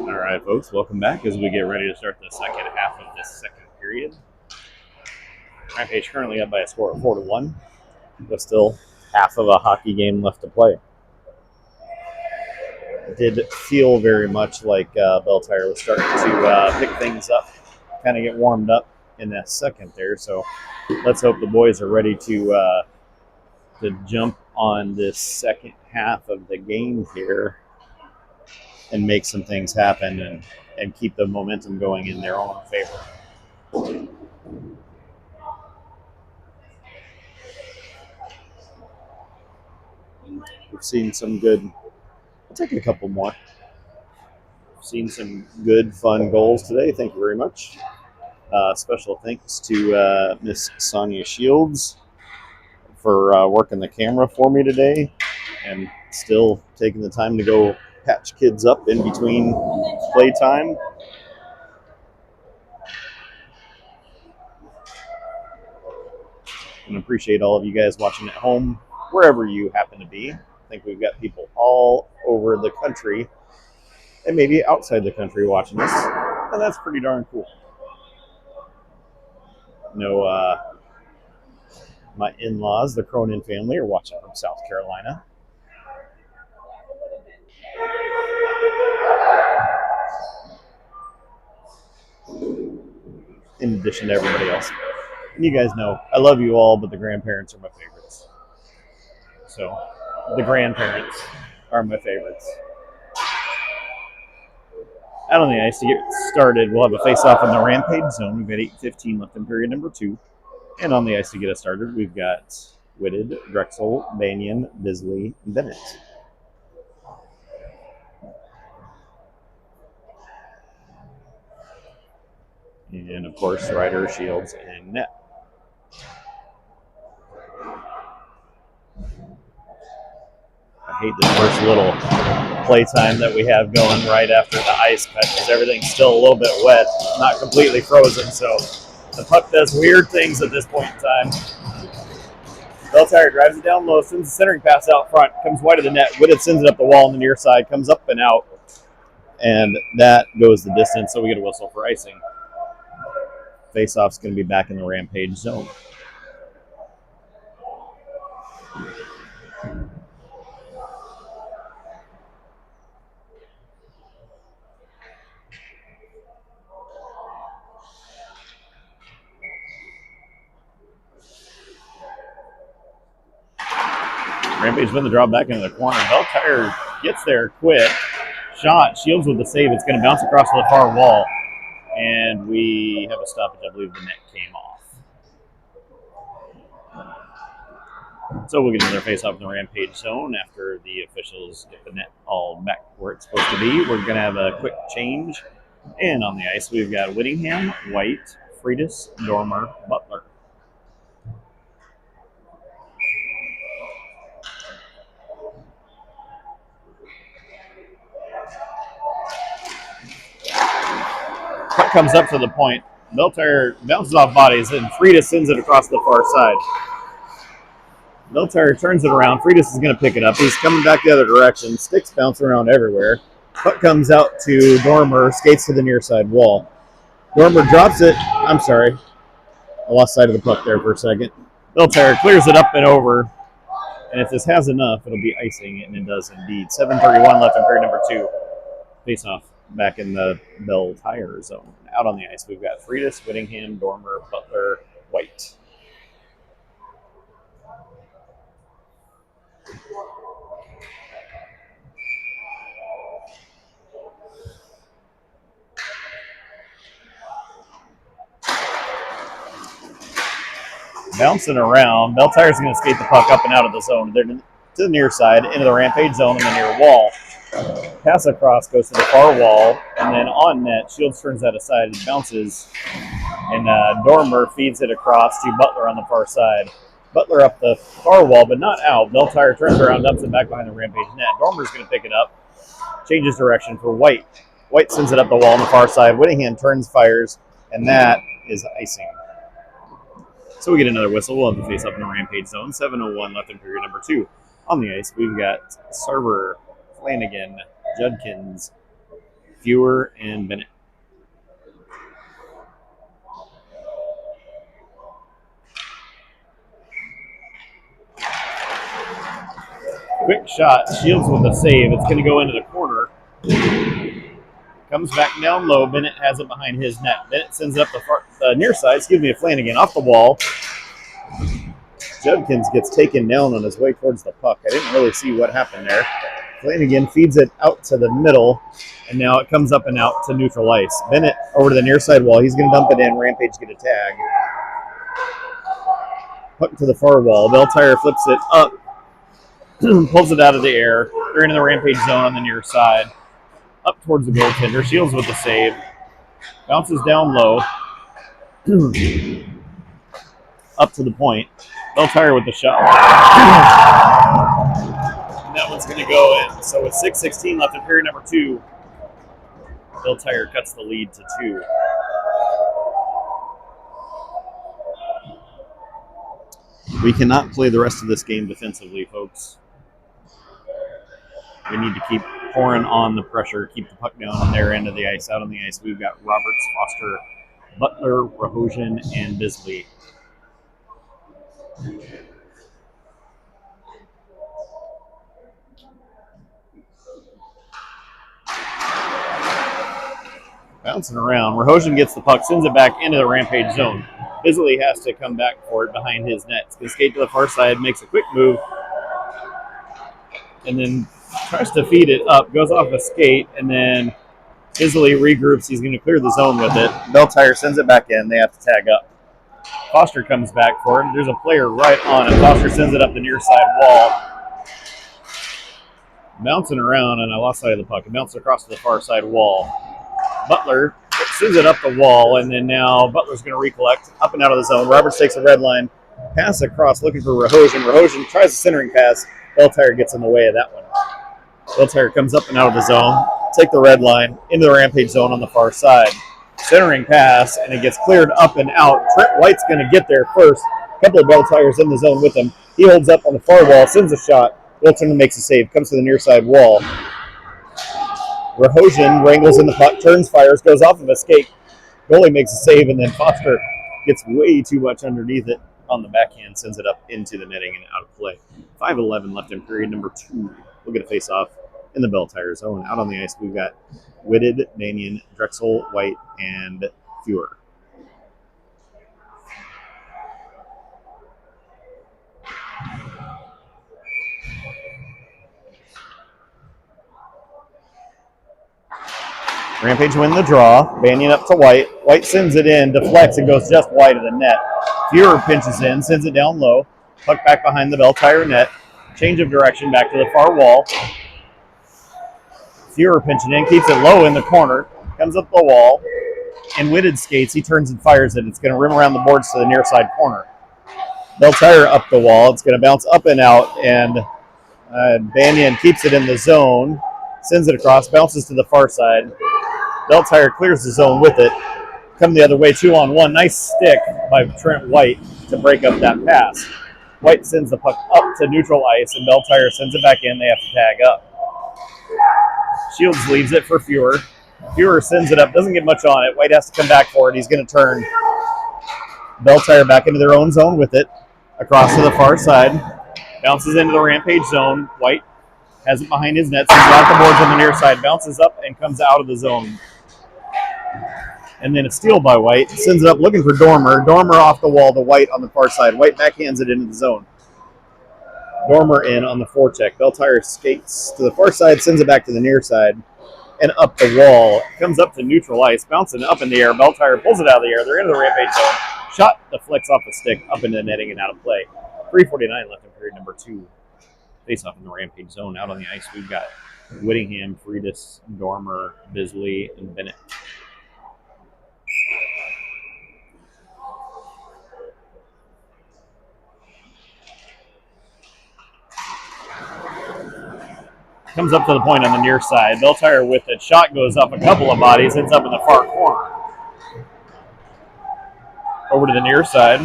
All right, folks, welcome back as we get ready to start the second half of this second period. Rampage currently up by a score of 4-1, with still half of a hockey game left to play. It did feel very much like Belle was starting to pick things up, kind of get warmed up in that second there. So let's hope the boys are ready to jump on this second half of the game here and make some things happen and keep the momentum going in their own favor. We've seen some good, I'll take a couple more. We've seen some good, fun goals today. Thank you very much. Special thanks to Miss Sonia Shields for working the camera for me today and still taking the time to go patch kids up in between playtime. And appreciate all of you guys watching at home, wherever you happen to be. I think we've got people all over the country and maybe outside the country watching this, and that's pretty darn cool. My in-laws, the Cronin family, are watching from South Carolina. In addition to everybody else. And you guys know, I love you all, but the grandparents are my favorites. So, the grandparents are my favorites. Out on the ice to get started, we'll have a face-off in the Rampage zone. We've got 8:15 left in period number 2. And on the ice to get us started, we've got Whitted, Drexel, Banyan, Bisley, and Bennett. And, of course, Ryder, Shields, and Net. I hate this first little playtime that we have going right after the ice cut because everything's still a little bit wet, not completely frozen, so the puck does weird things at this point in time. Belle drives it down low, sends the centering pass out front, comes wide of the net. Whitted sends it up the wall on the near side, comes up and out, and that goes the distance, so we get a whistle for icing. Face-off's going to be back in the Rampage zone. Rampage with the draw back into the corner. Belle gets there quick. Shot. Shields with the save. It's going to bounce across to the far wall. And we have a stoppage. I believe the net came off. So we'll get another face-off in the Rampage zone after the officials get the net all back where it's supposed to be. We're going to have a quick change. And on the ice, we've got Whittingham, White, Freitas, Dormer, Butler. Puck comes up to the point. Belle bounces off bodies, and Freitas sends it across the far side. Belle turns it around. Freitas is going to pick it up. He's coming back the other direction. Sticks bounce around everywhere. Puck comes out to Dormer, skates to the near side wall. Dormer drops it. I'm sorry. I lost sight of the puck there for a second. Belle clears it up and over. And if this has enough, it'll be icing, and it does indeed. 7:31 left in period number 2. Face off back in the Belle Tire zone. Out on the ice, we've got Freitas, Whittingham, Dormer, Butler, White. Bouncing around. Belle Tire's going to skate the puck up and out of the zone. They're to the near side, into the Rampage zone in the near wall. Pass across, goes to the far wall, and then on net, Shields turns that aside and bounces, and Dormer feeds it across to Butler on the far side. Butler up the far wall, but not out. Belle Tire turns around, dumps it back behind the Rampage net. Dormer's going to pick it up, changes direction for White. White sends it up the wall on the far side. Whittingham turns, fires, and that is icing. So we get another whistle. We'll have the face up in the Rampage zone. 7:01 left in period number 2. On the ice, we've got Server, Flanagan, Judkins, Fewer and Bennett. Quick shot. Shields with a save. It's going to go into the corner. Comes back down low. Bennett has it behind his net. Bennett sends it up the near side. Flanagan off the wall. Judkins gets taken down on his way towards the puck. I didn't really see what happened there. Flanagan feeds it out to the middle, and now it comes up and out to neutral ice. Bennett over to the near side wall. He's going to dump it in. Rampage get a tag. Puck to the far wall. Belle flips it up, pulls it out of the air. They're into the Rampage zone on the near side. Up towards the goaltender. Shields with the save. Bounces down low. Up to the point. Belle with the shot. And that one's going to go in. So with 6:16 left in period number 2, Belle cuts the lead to 2. We cannot play the rest of this game defensively, folks. We need to keep pouring on the pressure, keep the puck down on their end of the ice. Out on the ice, we've got Roberts, Foster, Butler, Rahojian, and Bisley. Bouncing around. Rahojian gets the puck, sends it back into the Rampage zone. Bisley has to come back for it behind his net. He's going to skate to the far side, makes a quick move, and then tries to feed it up, goes off a skate, and then Bisley regroups. He's going to clear the zone with it. Belle sends it back in. They have to tag up. Foster comes back for it. There's a player right on it. Foster sends it up the near side wall. Bouncing around, and I lost sight of the puck. It bounced across to the far side wall. Butler sends it up the wall, and then now Butler's going to recollect up and out of the zone. Roberts takes a red line, pass across, looking for Rahojian. Rahojian tries a centering pass. Belle gets in the way of that one. Belle comes up and out of the zone, take the red line into the Rampage zone on the far side. Centering pass, and it gets cleared up and out. Trent White's going to get there first. A couple of Belle in the zone with him. He holds up on the far wall, sends a shot. Wilton makes a save, comes to the near side wall. Rahojian wrangles in the puck, turns, fires, goes off of a skate. Goalie makes a save, and then Foster gets way too much underneath it on the backhand, sends it up into the netting and out of play. 5:11 left in period number 2. We'll get a face-off in the Belle zone. Out on the ice, we've got Whitted, Mannion, Drexel, White, and Fewer. Rampage win the draw. Banyan up to White. White sends it in, deflects, and goes just wide of the net. Fewer pinches in, sends it down low. Puck back behind the Belle net. Change of direction back to the far wall. Fewer pinching in, keeps it low in the corner. Comes up the wall. And Whitted skates. He turns and fires it. It's going to rim around the boards to the near side corner. Belle up the wall. It's going to bounce up and out. And Banyan keeps it in the zone. Sends it across. Bounces to the far side. Belle clears the zone with it. Come the other way, 2-on-1. Nice stick by Trent White to break up that pass. White sends the puck up to neutral ice, and Belle sends it back in. They have to tag up. Shields leaves it for Fewer. Fewer sends it up, doesn't get much on it. White has to come back for it. He's going to turn Belle back into their own zone with it. Across to the far side. Bounces into the Rampage zone. White has it behind his net, sends it out the boards on the near side, bounces up, and comes out of the zone. And then a steal by White. Sends it up looking for Dormer. Dormer off the wall to White on the far side. White backhands it into the zone. Dormer in on the forecheck. Belle skates to the far side, sends it back to the near side, and up the wall. Comes up to neutral ice, bouncing up in the air. Belle pulls it out of the air. They're into the Rampage zone. Shot deflects off the stick, up into the netting and out of play. 3:49 left in period number 2. Face off in the Rampage zone. Out on the ice, we've got Whittingham, Freitas, Dormer, Bisley, and Bennett. Comes up to the point on the near side. Belle with it. Shot goes up a couple of bodies. Ends up in the far corner. Over to the near side.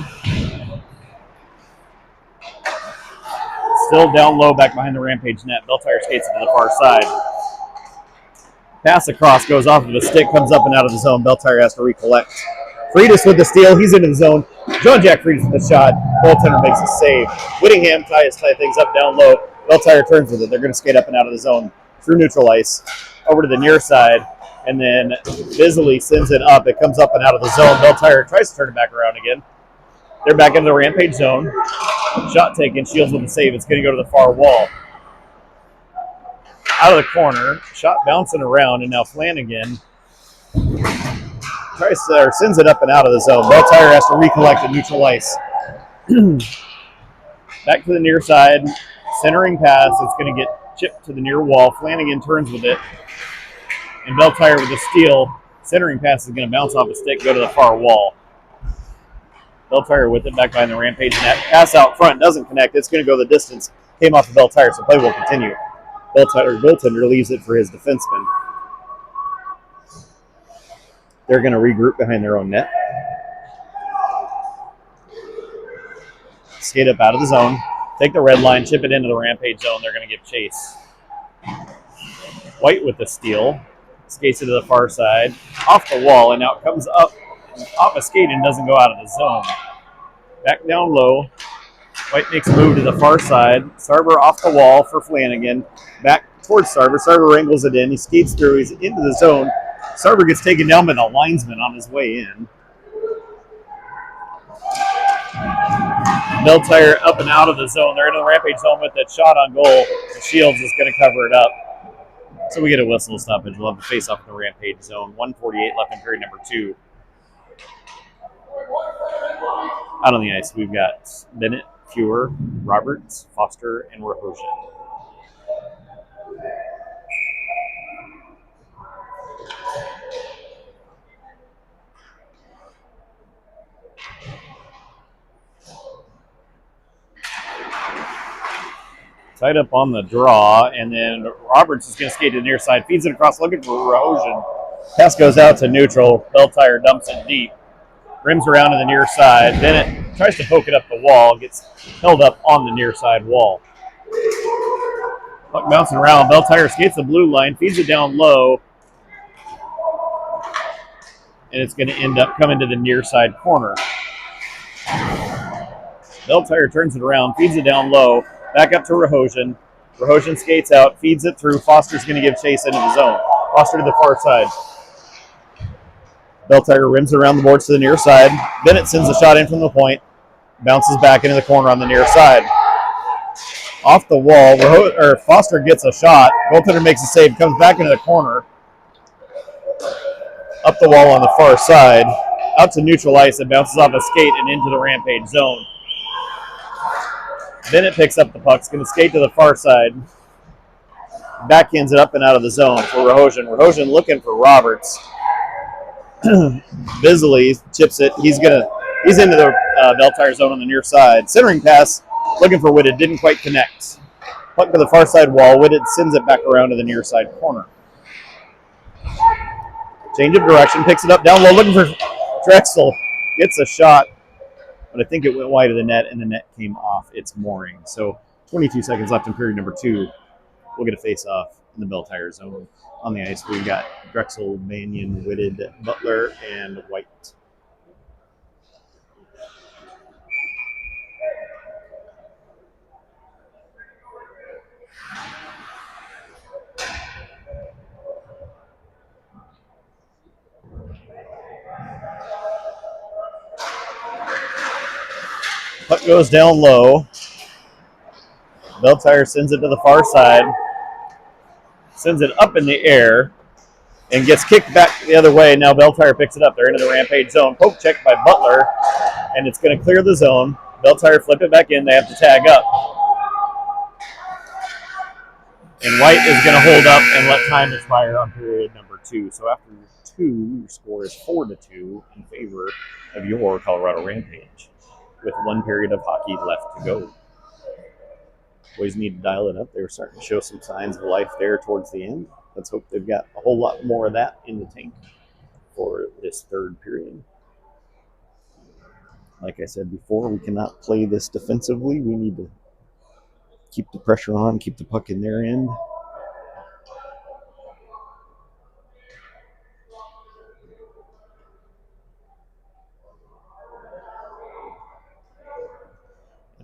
Still down low back behind the Rampage net. Belle skates it to the far side. Pass across, goes off of the stick, comes up and out of the zone. Belle Tire has to recollect. Freitas with the steal. He's into the zone. John Jack Freitas with the shot. Goaltender makes a save. Whittingham ties things up down low. Belle Tire turns with it. They're going to skate up and out of the zone through neutral ice over to the near side. And then Bisley sends it up. It comes up and out of the zone. Belle Tire tries to turn it back around again. They're back into the Rampage zone. Shot taken. Shields with the save. It's going to go to the far wall. Out of the corner. Shot bouncing around. And now Flanagan tries to, or sends it up and out of the zone. Belle Tire has to recollect at neutral ice. Back to the near side. Centering pass. It's going to get chipped to the near wall. Flanagan turns with it. And Belle Tire with the steal. Centering pass is going to bounce off a stick, go to the far wall. Belle Tire with it back behind the Rampage net. Pass out front doesn't connect. It's going to go the distance. Came off the Belle Tire, so play will continue. Belle Tire goaltender leaves it for his defenseman. They're going to regroup behind their own net. Skate up out of the zone. Take the red line, chip it into the Rampage zone. They're going to give chase. White with the steal. Skates it to the far side. Off the wall, and now it comes up off a skate and doesn't go out of the zone. Back down low. White makes a move to the far side. Sarver off the wall for Flanagan. Back towards Sarver. Sarver wrangles it in. He skates through. He's into the zone. Sarver gets taken down by the linesman on his way in. Belle Tire up and out of the zone. They're into the Rampage zone with that shot on goal. The Shields is going to cover it up. So we get a whistle stoppage. We'll have to face off in the Rampage zone. 1:48 left in period number 2. Out on the ice, we've got Bennett, Fewer, Roberts, Foster, and Rahosian. Tied up on the draw, and then Roberts is going to skate to the near side, feeds it across, looking for Rahosian. Pass goes out to neutral. Belle Tire dumps it deep. Rims around to the near side. Bennett tries to poke it up the wall. Gets held up on the near side wall. Puck bouncing around. Belle Tire skates the blue line. Feeds it down low. And it's going to end up coming to the near side corner. Belle Tire turns it around. Feeds it down low. Back up to Rahosian. Rahosian skates out. Feeds it through. Foster's going to give chase into the zone. Foster to the far side. Belle Tire rims around the boards to the near side. Bennett sends a shot in from the point. Bounces back into the corner on the near side. Off the wall, Foster gets a shot. Goaltender makes a save, comes back into the corner. Up the wall on the far side. Out to neutral ice. It bounces off a skate and into the Rampage zone. Bennett picks up the puck. It's going to skate to the far side. Backhands it up and out of the zone for Rahosian. Rahosian looking for Roberts. Bisley chips it. He's into the Belle Tire zone on the near side. Centering pass, looking for Whitted, didn't quite connect. Puck to the far side wall. Whitted sends it back around to the near side corner. Change of direction, picks it up down low, looking for Drexel. Gets a shot, but I think it went wide of the net, and the net came off its mooring. So 22 seconds left in period number 2. We'll get a face-off in the Belle Tire zone. On the ice, we've got Drexel, Mannion, Whitted, Butler, and White. Puck goes down low. Belle Tire sends it to the far side. Sends it up in the air and gets kicked back the other way. Now Belle Tire picks it up. They're into the Rampage zone. Poke check by Butler, and it's going to clear the zone. Belle Tire flip it back in. They have to tag up. And White is going to hold up and let time expire on period number 2. So after 2, your score is 4-2 in favor of your Colorado Rampage, with 1 period of hockey left to go. Boys need to dial it up. They were starting to show some signs of life there towards the end. Let's hope they've got a whole lot more of that in the tank for this 3rd period. Like I said before, we cannot play this defensively. We need to keep the pressure on, keep the puck in their end.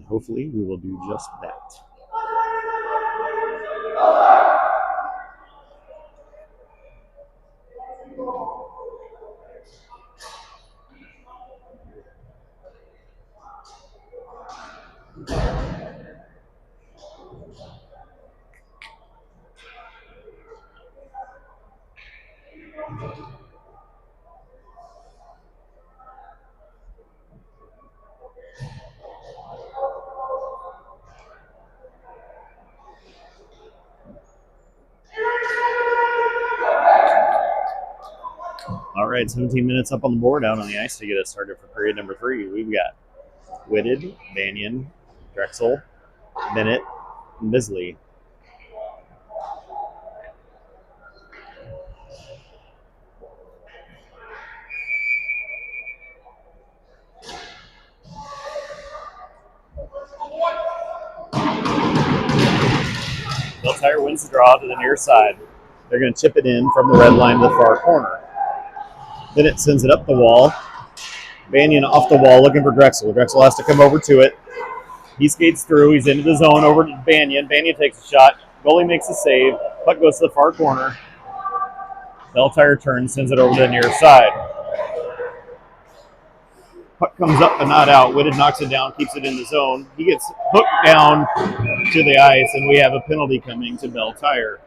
hopefully we will do just that. All right, 17 minutes up on the board out on the ice to get us started for period number 3. We've got Whitted, Banyan, Drexel, Bennett, and Bisley. Belle Tire wins the draw to the near side. They're going to chip it in from the red line to the far corner. Bennett sends it up the wall. Banyan off the wall looking for Drexel. Drexel has to come over to it. He skates through. He's into the zone over to Banyan. Banyan takes a shot. Goalie makes a save. Puck goes to the far corner. Belle Tire turns, sends it over to the near side. Puck comes up but not out. Whitted knocks it down, keeps it in the zone. He gets hooked down to the ice, and we have a penalty coming to Belle Tire.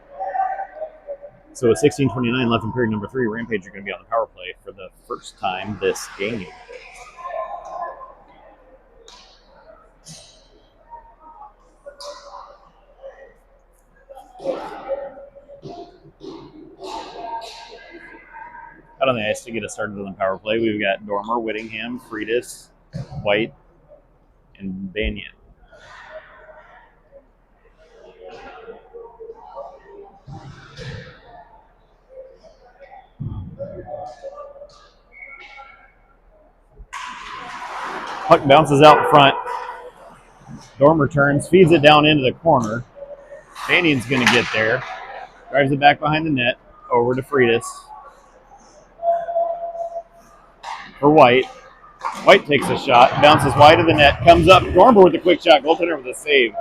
So with 16:29 left in period number 3, Rampage are going to be on the power play for the first time this game. Out on the ice to get us started on the power play, we've got Dormer, Whittingham, Freitas, White, and Banyan. Puck bounces out front. Dormer turns, feeds it down into the corner. Banyan's going to get there. Drives it back behind the net, over to Freitas. For White. White takes a shot, bounces wide of the net, comes up. Dormer with a quick shot, goaltender with a save.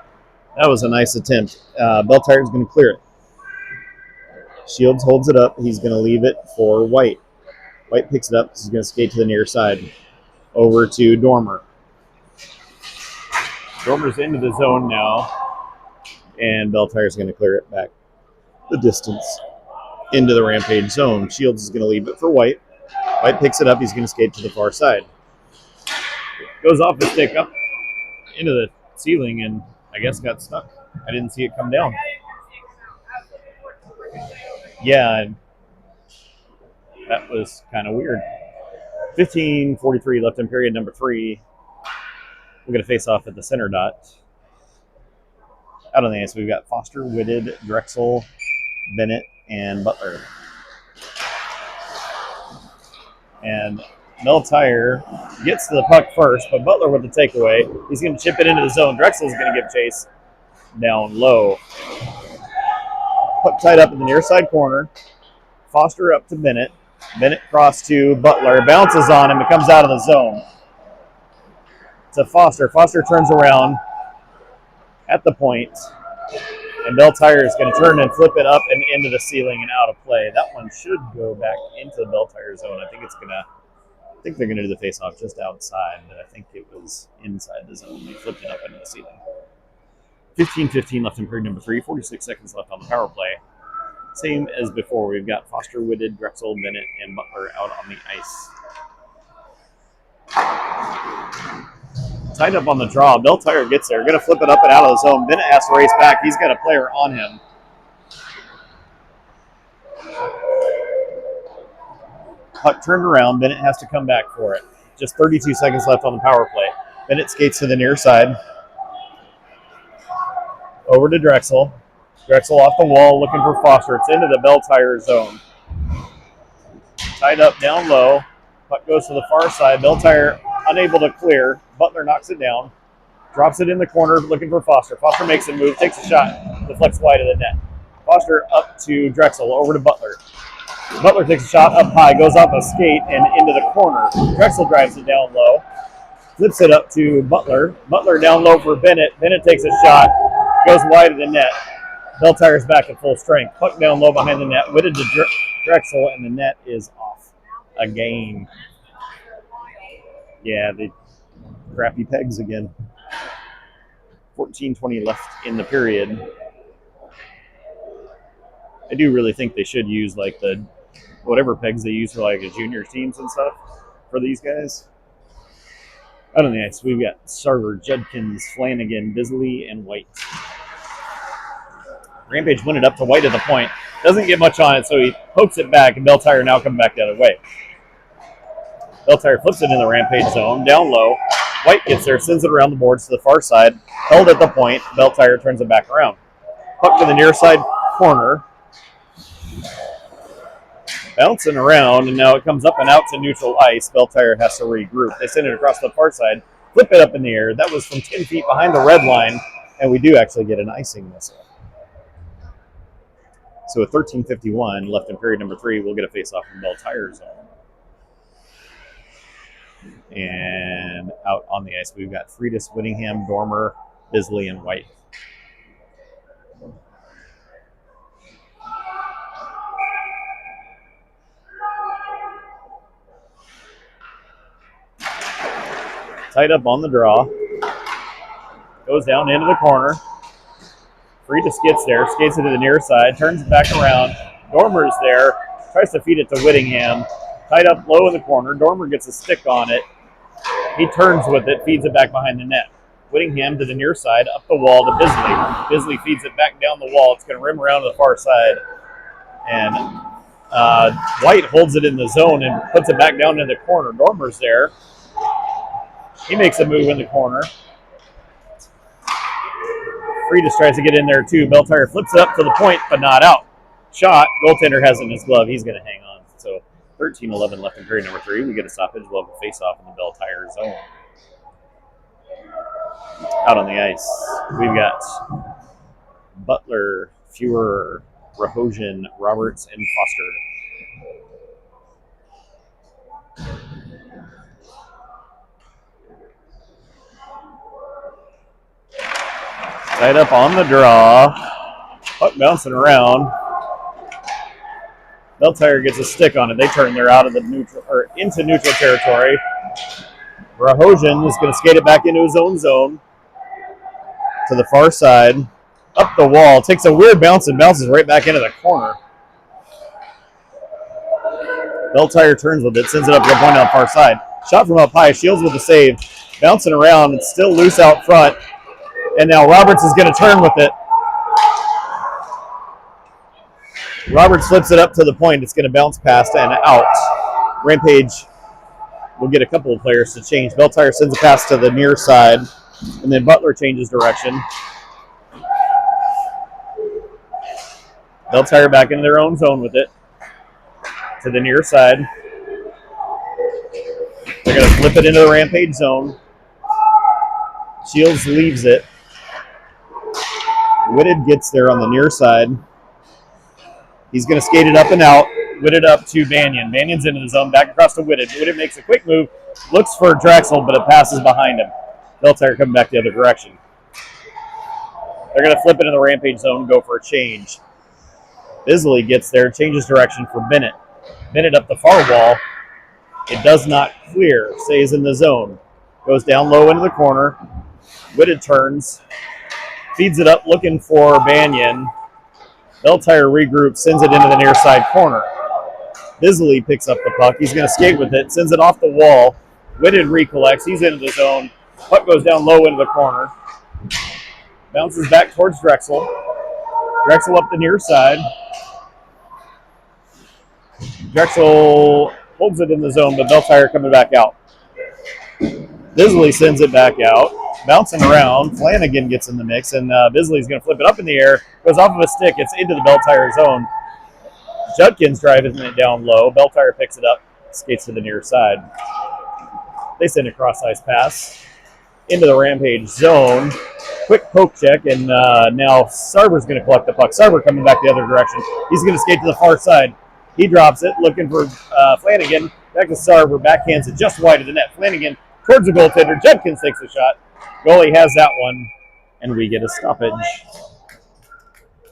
That was a nice attempt. Belle Tire's going to clear it. Shields holds it up. He's going to leave it for White. White picks it up. He's going to skate to the near side. Over to Dormer. Dormer's into the zone now. And Belle Tire's going to clear it back the distance into the Rampage zone. Shields is going to leave it for White. White picks it up. He's going to skate to the far side. Goes off the stick up into the ceiling and I guess got stuck. I didn't see it come down. Yeah, that was kind of weird. 15:43 left in period number 3. We're going to face off at the center dot. Out on the ice, we've got Foster, Whitted, Drexel, Bennett, and Butler. And Belle Tire gets to the puck first, but Butler with the takeaway. He's going to chip it into the zone. Drexel's going to give chase down low. Puck tied up in the near side corner. Foster up to Bennett. Bennett cross to Butler. Bounces on him. It comes out of the zone. To Foster. Foster turns around at the point. And Belle Tire is going to turn and flip it up and into the ceiling and out of play. That one should go back into the Belle Tire zone. I think they're going to do the face-off just outside, but I think it was inside the zone. They flipped it up into the ceiling. 15:15 left in period number 3. 46 seconds left on the power play. Same as before. We've got Foster, Whitted, Drexel, Bennett, and Butler out on the ice. Tied up on the draw. Belle Tire gets there. Going to flip it up and out of the zone. Bennett has to race back. He's got a player on him. Puck turned around. Bennett has to come back for it. Just 32 seconds left on the power play. Bennett skates to the near side. Over to Drexel. Drexel off the wall looking for Foster. It's into the Belle Tire zone. Tied up down low. Puck goes to the far side. Belle Tire unable to clear. Butler knocks it down. Drops it in the corner looking for Foster. Foster makes a move, takes a shot, deflects wide of the net. Foster up to Drexel, over to Butler. Butler takes a shot up high, goes off a skate and into the corner. Drexel drives it down low. Flips it up to Butler. Butler down low for Bennett. Bennett takes a shot. Goes wide of the net. Belle Tire's back at full strength. Puck down low behind the net. Whitted to Drexel, and the net is off again. Yeah, the crappy pegs again. 14:20 left in the period. I do really think they should use like the whatever pegs they use for like the junior teams and stuff for these guys. Out on the ice, we've got Sarver, Judkins, Flanagan, Bisley, and White. Rampage win it up to White at the point. Doesn't get much on it, so he pokes it back, and Belle Tire now come back the other way. Belle Tire flips it in the Rampage zone, down low. White gets there, sends it around the boards to the far side. Held at the point. Belle Tire turns it back around. Puck to the near side corner. Bouncing around, and now it comes up and out to neutral ice. Belle Tire has to regroup. They send it across the far side, flip it up in the air. That was from 10 feet behind the red line, and we do actually get an icing whistle. So at 13:51 left in period number 3, we'll get a face-off from Belle Tire zone. And out on the ice, we've got Friedis, Whittingham, Dormer, Bisley, and White. Tied up on the draw. Goes down into the corner. Friedis gets there, skates it to the near side, turns it back around. Dormer's there, tries to feed it to Whittingham. Tied up low in the corner. Dormer gets a stick on it. He turns with it, feeds it back behind the net. Whittingham to the near side, up the wall to Bisley. Bisley feeds it back down the wall. It's going to rim around to the far side. And White holds it in the zone and puts it back down in the corner. Dormer's there. He makes a move in the corner. Friedis tries to get in there too. Belle Tire flips it up to the point, but not out. Shot. Goaltender has it in his glove. He's going to hang on. So 13:11 left in period number 3. We get a stoppage. We'll have a face-off in the Belle Tire zone. Out on the ice, we've got Butler, Fuhrer, Rahosian, Roberts, and Foster. Tied up on the draw. Puck bouncing around. Belle Tire gets a stick on it. They turn. They're out of the neutral or into neutral territory. Rahosian is going to skate it back into his own zone to the far side. Up the wall. Takes a weird bounce and bounces right back into the corner. Belle Tire turns with it. Sends it up to the point on the far side. Shot from up high. Shields with the save. Bouncing around. It's still loose out front. And now Roberts is going to turn with it. Roberts flips it up to the point. It's going to bounce past and out. Rampage will get a couple of players to change. Belle Tire sends a pass to the near side. And then Butler changes direction. Belle Tire back into their own zone with it. To the near side. They're going to flip it into the Rampage zone. Shields leaves it. Whitted gets there on the near side. He's going to skate it up and out. Whitted up to Banyan. Banyan's into the zone, back across to Whitted. Whitted makes a quick move, looks for Drexel, but it passes behind him. Belle Tire coming back the other direction. They're going to flip it in the Rampage zone and go for a change. Bisley gets there, changes direction for Bennett. Bennett up the far wall. It does not clear, stays in the zone. Goes down low into the corner. Whitted turns, feeds it up looking for Banyan. Belle Tire regroups, sends it into the near side corner. Bisley picks up the puck. He's going to skate with it, sends it off the wall. Whitted recollects. He's into the zone. Puck goes down low into the corner. Bounces back towards Drexel. Drexel up the near side. Drexel holds it in the zone, but Belle Tire coming back out. Bisley sends it back out. Bouncing around, Flanagan gets in the mix, and Bisley's going to flip it up in the air. Goes off of a stick. It's into the Belle Tire zone. Judkins driving it down low. Belle Tire picks it up, skates to the near side. They send a cross-ice pass into the Rampage zone. Quick poke check, and now Sarver's going to collect the puck. Sarver coming back the other direction. He's going to skate to the far side. He drops it, looking for Flanagan. Back to Sarver, backhands it just wide of the net. Flanagan towards the goaltender. Judkins takes a shot. Goalie has that one, and we get a stoppage.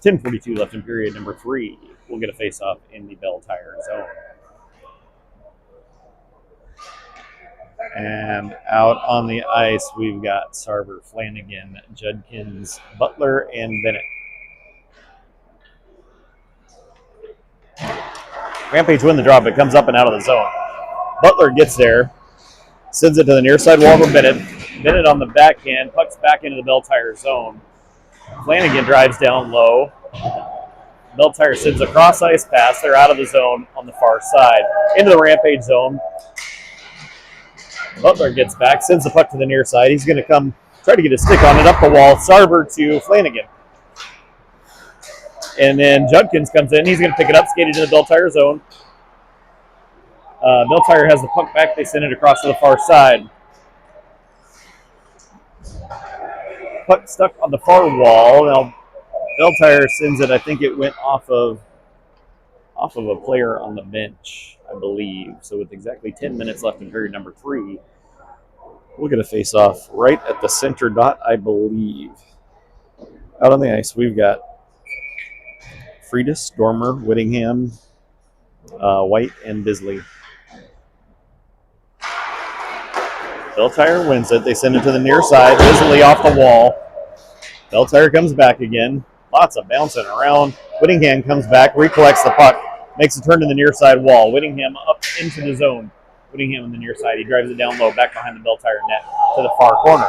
10:42 left in period number 3. We'll get a face-off in the Belle Tire zone. And out on the ice, we've got Sarver, Flanagan, Judkins, Butler, and Bennett. Rampage win the draw, but comes up and out of the zone. Butler gets there, sends it to the near side wall for Bennett. Bennett on the backhand, pucks back into the Belle Tire zone. Flanagan drives down low. Belle Tire sends a cross-ice pass. They're out of the zone on the far side. Into the Rampage zone. Butler gets back, sends the puck to the near side. He's going to come try to get a stick on it up the wall. Sarver to Flanagan. And then Judkins comes in. He's going to pick it up, skate it to the Belle Tire zone. Belle Tire has the puck back. They send it across to the far side. Puck stuck on the far wall. Now, Belle Tire sends it. I think it went off of a player on the bench, I believe. So with exactly 10 minutes left in period number 3, we'll get a face-off right at the center dot, I believe. Out on the ice, we've got Friedis, Dormer, Whittingham, White, and Bisley. Belle Tire wins it. They send it to the near side. Bisley off the wall. Belle Tire comes back again. Lots of bouncing around. Whittingham comes back, recollects the puck, makes a turn to the near side wall. Whittingham up into the zone. Whittingham on the near side. He drives it down low, back behind the Belle Tire net to the far corner.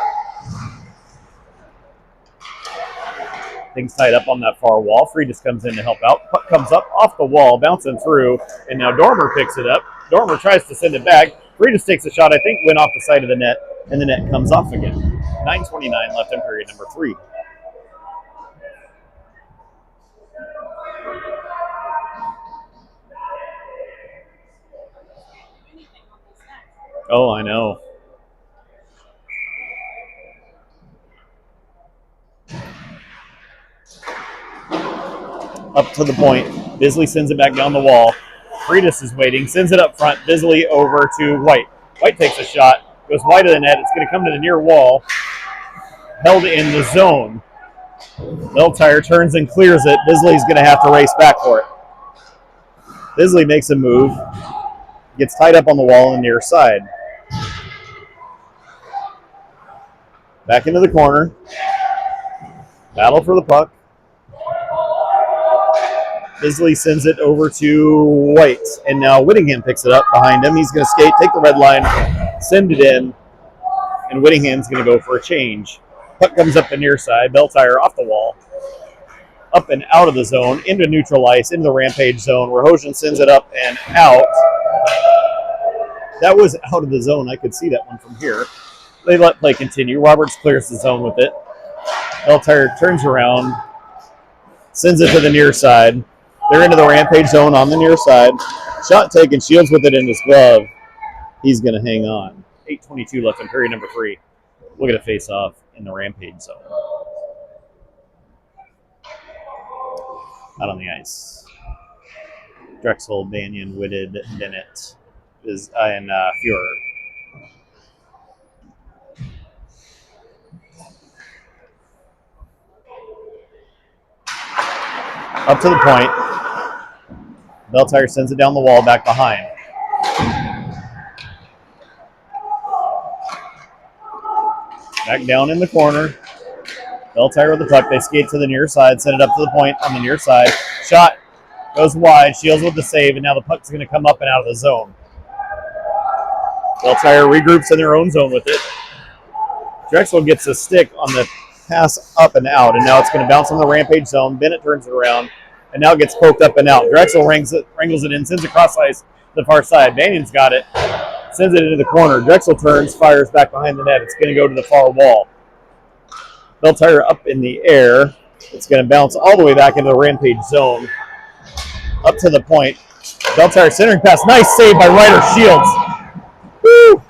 Things tied up on that far wall. Friedis comes in to help out. Puck comes up off the wall, bouncing through, and now Dormer picks it up. Dormer tries to send it back. Friedis takes a shot, I think went off the side of the net, and the net comes off again. 9:29 left in period number 3. Oh, I know. Up to the point. Bisley sends it back down the wall. Friedis is waiting, sends it up front. Bisley over to White. White takes a shot, goes wide of the net. It's going to come to the near wall. Held in the zone. Belle Tire turns and clears it. Bisley's going to have to race back for it. Bisley makes a move. Gets tied up on the wall on the near side. Back into the corner. Battle for the puck. Bisley sends it over to White. And now Whittingham picks it up behind him. He's going to skate, take the red line, send it in. And Whittingham's going to go for a change. Puck comes up the near side. Belle Tire off the wall. Up and out of the zone. Into neutral ice. Into the Rampage zone. Rohojan sends it up and out. That was out of the zone. I could see that one from here. They let play continue. Roberts clears the zone with it. Belle Tire turns around. Sends it to the near side. They're into the Rampage zone on the near side. Shot taken. Shields with it in his glove. He's going to hang on. 8:22 left in period number 3. We'll get a face-off in the Rampage zone. Out on the ice. Drexel, Banyan, Whitted, Bennett, and Fuhrer. Up to the point. Belle Tire sends it down the wall, back behind. Back down in the corner. Belle Tire with the puck. They skate to the near side, send it up to the point on the near side. Shot goes wide. Shields with the save, and now the puck's going to come up and out of the zone. Belle Tire regroups in their own zone with it. Drexel gets a stick on the pass up and out, and now it's going to bounce on the Rampage zone. Bennett turns it around, and now gets poked up and out. Drexel wrangles it in, sends it cross ice to the far side. Banyan's got it, sends it into the corner. Drexel turns, fires back behind the net. It's going to go to the far wall. Belle Tire up in the air. It's going to bounce all the way back into the Rampage zone. Up to the point. Belle Tire centering pass. Nice save by Ryder Shields. Woo!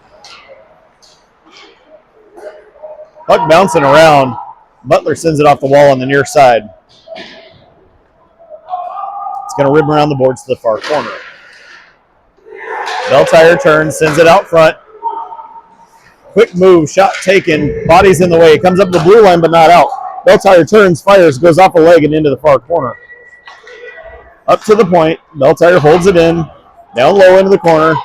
Puck bouncing around. Butler sends it off the wall on the near side. It's going to rip around the boards to the far corner. Belle Tire turns, sends it out front. Quick move, shot taken, body's in the way. It comes up the blue line, but not out. Belle Tire turns, fires, goes off a leg and into the far corner. Up to the point, Belle Tire holds it in, down low into the corner.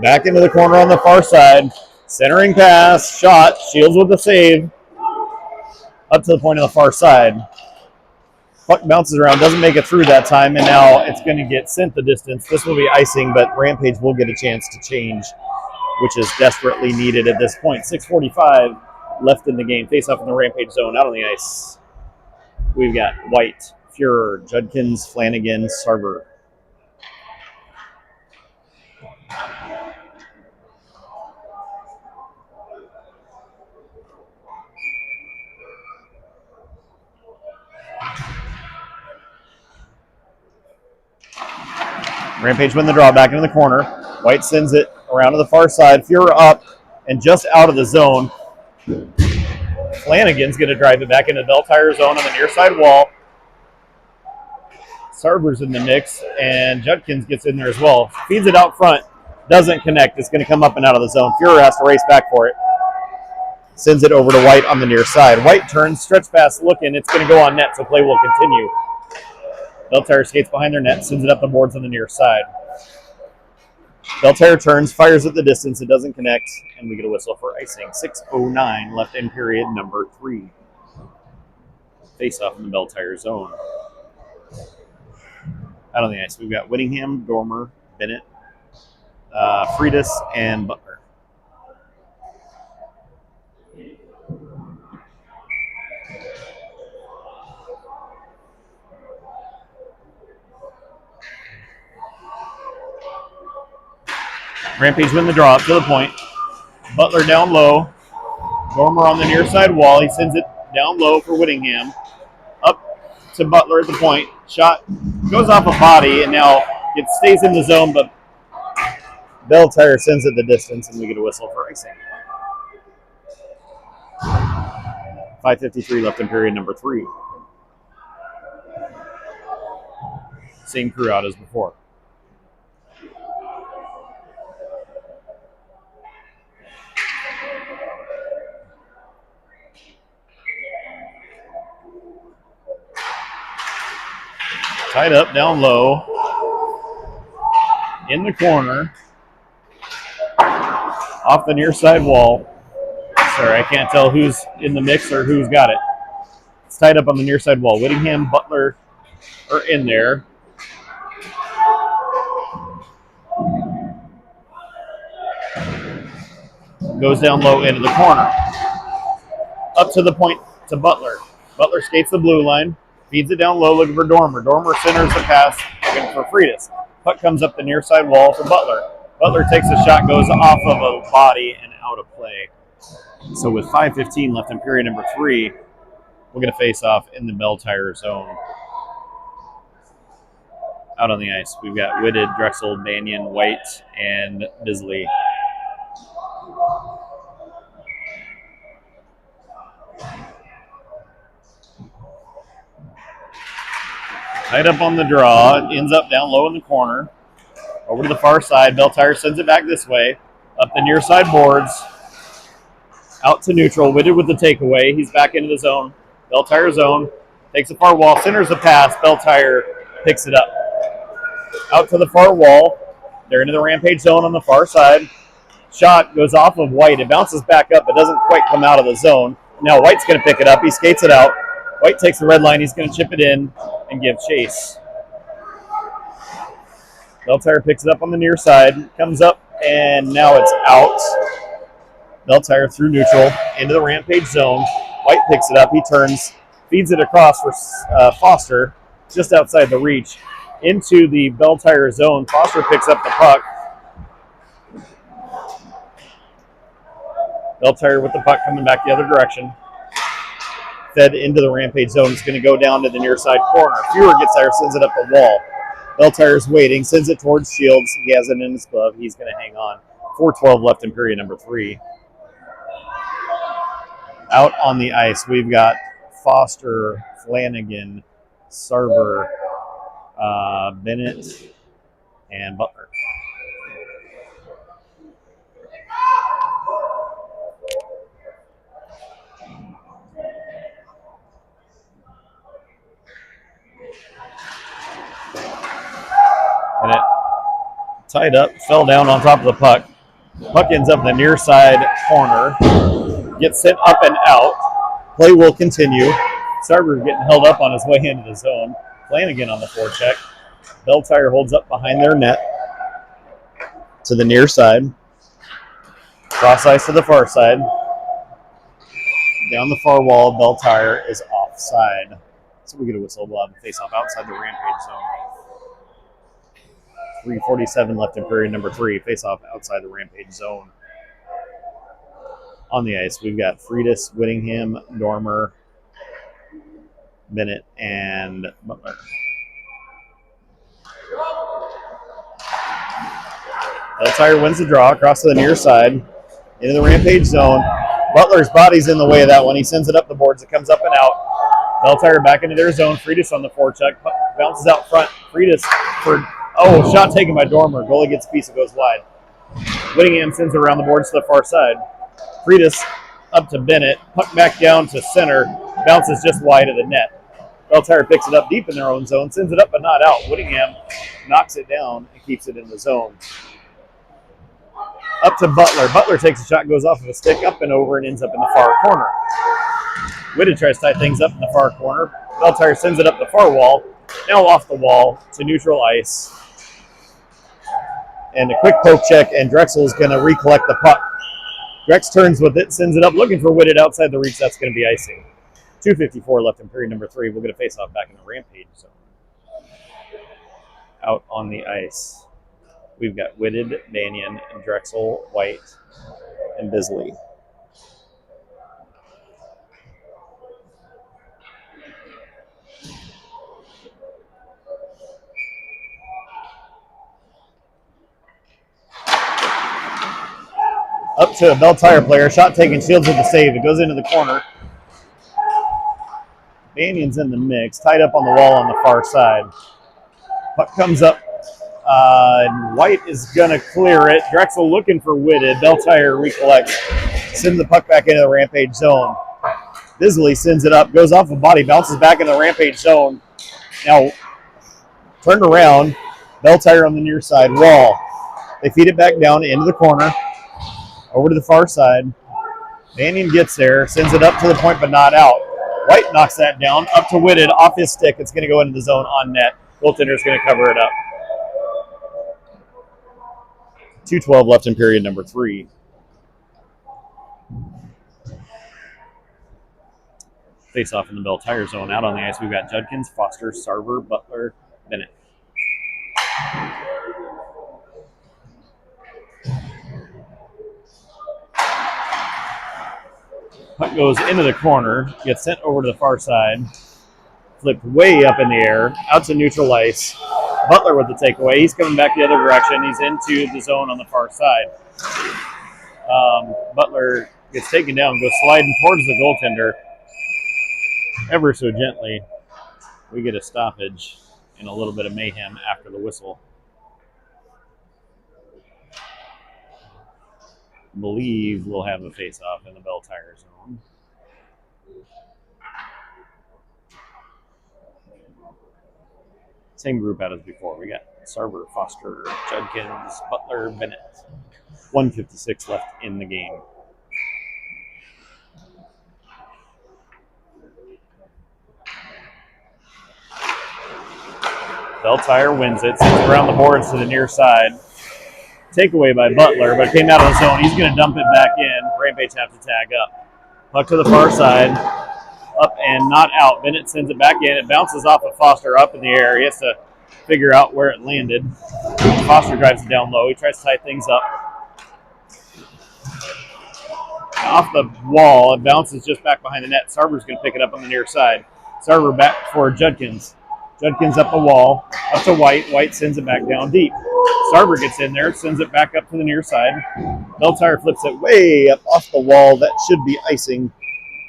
Back into the corner on the far side. Centering pass, shot, Shields with the save. Up to the point on the far side. Puck bounces around, doesn't make it through that time, and now it's going to get sent the distance. This will be icing, but Rampage will get a chance to change, which is desperately needed at this point. 6:45 left in the game. Face off in the Rampage zone. Out on the ice, we've got White, Fuhrer, Judkins, Flanagan, Sarver. Rampage win the draw back into the corner. White sends it around to the far side. Fuhrer up and just out of the zone. Flanagan's going to drive it back into Belle Tire zone on the near side wall. Sarver's in the mix, and Judkins gets in there as well. Feeds it out front. Doesn't connect. It's going to come up and out of the zone. Fuhrer has to race back for it. Sends it over to White on the near side. White turns, stretch pass looking. It's going to go on net, so play will continue. Belle Tire skates behind their net, sends it up the boards on the near side. Belle Tire turns, fires at the distance. It doesn't connect, and we get a whistle for icing. 6:09 left in period number 3. Face off in the Belle Tire zone. Out on the ice, we've got Whittingham, Dormer, Bennett, Freitas, and Butler. Rampage win the draw up to the point. Butler down low. Dormer on the near side wall. He sends it down low for Whittingham. Up to Butler at the point. Shot goes off a body, and now it stays in the zone, but Belle Tire sends it the distance, and we get a whistle for icing. 5:53 left in period number 3. Same crew out as before. Tied up, down low. In the corner. Off the near side wall. Sorry, I can't tell who's in the mix or who's got it. It's tied up on the near side wall. Whittingham, Butler are in there. Goes down low into the corner. Up to the point to Butler. Butler skates the blue line. Feeds it down low, looking for Dormer. Dormer centers the pass, looking for Freitas. Puck comes up the near side wall for Butler. Butler takes a shot, goes off of a body and out of play. So with 5:15 left in period number 3, we're going to face off in the Belle Tire zone. Out on the ice, we've got Whitted, Drexel, Banyan, White, and Bisley. Tied up on the draw. It ends up down low in the corner. Over to the far side. Belle Tire sends it back this way. Up the near side boards. Out to neutral. Whitted with the takeaway. He's back into the zone. Belle Tire zone. Takes the far wall. Centers the pass. Belle Tire picks it up. Out to the far wall. They're into the Rampage zone on the far side. Shot goes off of White. It bounces back up. It doesn't quite come out of the zone. Now White's going to pick it up. He skates it out. White takes the red line. He's going to chip it in and give chase. Belle Tire picks it up on the near side. Comes up, and now it's out. Belle Tire through neutral into the Rampage zone. White picks it up. He turns, feeds it across for Foster, just outside the reach, into the Belle Tire zone. Foster picks up the puck. Belle Tire with the puck coming back the other direction. Fed into the Rampage zone. It's going to go down to the near side corner. Fuhrer gets there, sends it up the wall. Belle Tire's waiting, sends it towards Shields. He has it in his glove. He's going to hang on. 4:12 left in period number 3. Out on the ice, we've got Foster, Flanagan, Sarver, Bennett, and Butler. And it tied up, fell down on top of the puck. Puck ends up in the near side corner. Gets sent up and out. Play will continue. Sarver getting held up on his way into the zone. Flanagan on the forecheck. Belle Tire holds up behind their net to the near side. Cross ice to the far side. Down the far wall, Belle Tire is offside. So we get a whistle. We'll have a face-off outside the Rampage zone. 3:47 left in period number 3. Face-off outside the Rampage zone. On the ice, we've got Friedis, Whittingham, Dormer, Bennett, and Butler. Belle Tire wins the draw across to the near side into the Rampage zone. Butler's body's in the way of that one. He sends it up the boards. It comes up and out. Belle Tire back into their zone. Friedis on the forecheck. Bounces out front. Friedis for, shot taken by Dormer. Goalie gets a piece. It goes wide. Whittingham sends it around the boards to the far side. Friedis up to Bennett. Puck back down to center. Bounces just wide of the net. Belle Tire picks it up deep in their own zone. Sends it up but not out. Whittingham knocks it down and keeps it in the zone. Up to Butler. Butler takes a shot, goes off of a stick, up and over, and ends up in the far corner. Whitted tries to tie things up in the far corner. Belle Tire sends it up the far wall. Now off the wall to neutral ice. And a quick poke check, and Drexel's going to recollect the puck. Drex turns with it, sends it up, looking for Whitted outside the reach. That's going to be icing. 2:54 left in period number 3. We'll get a face-off back in the Rampage zone. Out on the ice, we've got Whitted, Banyan, Drexel, White, and Bisley. Up to a Belle Tire player. Shot taken, Shields with the save. It goes into the corner. Banyan's in the mix. Tied up on the wall on the far side. Puck comes up. White is going to clear it. Drexel looking for Whitted. Belle Tire recollects. Sends the puck back into the Rampage zone. Bisley sends it up. Goes off the body. Bounces back in the Rampage zone. Now, turned around. Belle Tire on the near side wall. They feed it back down into the corner. Over to the far side. Banyan gets there. Sends it up to the point but not out. White knocks that down. Up to Whitted. Off his stick. It's going to go into the zone on net. Goaltender's going to cover it up. 2:12 left in period number 3. Face off in the Belle Tire zone. Out on the ice, we've got Judkins, Foster, Sarver, Butler, Bennett. Puck goes into the corner, gets sent over to the far side, flipped way up in the air, out to neutral ice. Butler with the takeaway. He's coming back the other direction. He's into the zone on the far side. Butler gets taken down, goes sliding towards the goaltender. Ever so gently, we get a stoppage and a little bit of mayhem after the whistle. I believe we'll have a face-off in the Belle Tire zone. Same group out as before. We got Sarver, Foster, Judkins, Butler, Bennett. 1:56 left in the game. Belle Tire wins it, sends it around the boards to the near side. Takeaway by Butler, but it came out of the zone. He's going to dump it back in. Rampage have to tag up. Puck to the far side. Up and not out. Bennett sends it back in. It bounces off of Foster up in the air. He has to figure out where it landed. Foster drives it down low. He tries to tie things up. Off the wall, it bounces just back behind the net. Sarver's going to pick it up on the near side. Sarver back for Judkins. Judkins up the wall, up to White. White sends it back down deep. Sarver gets in there, sends it back up to the near side. Belle Tire flips it way up off the wall. That should be icing.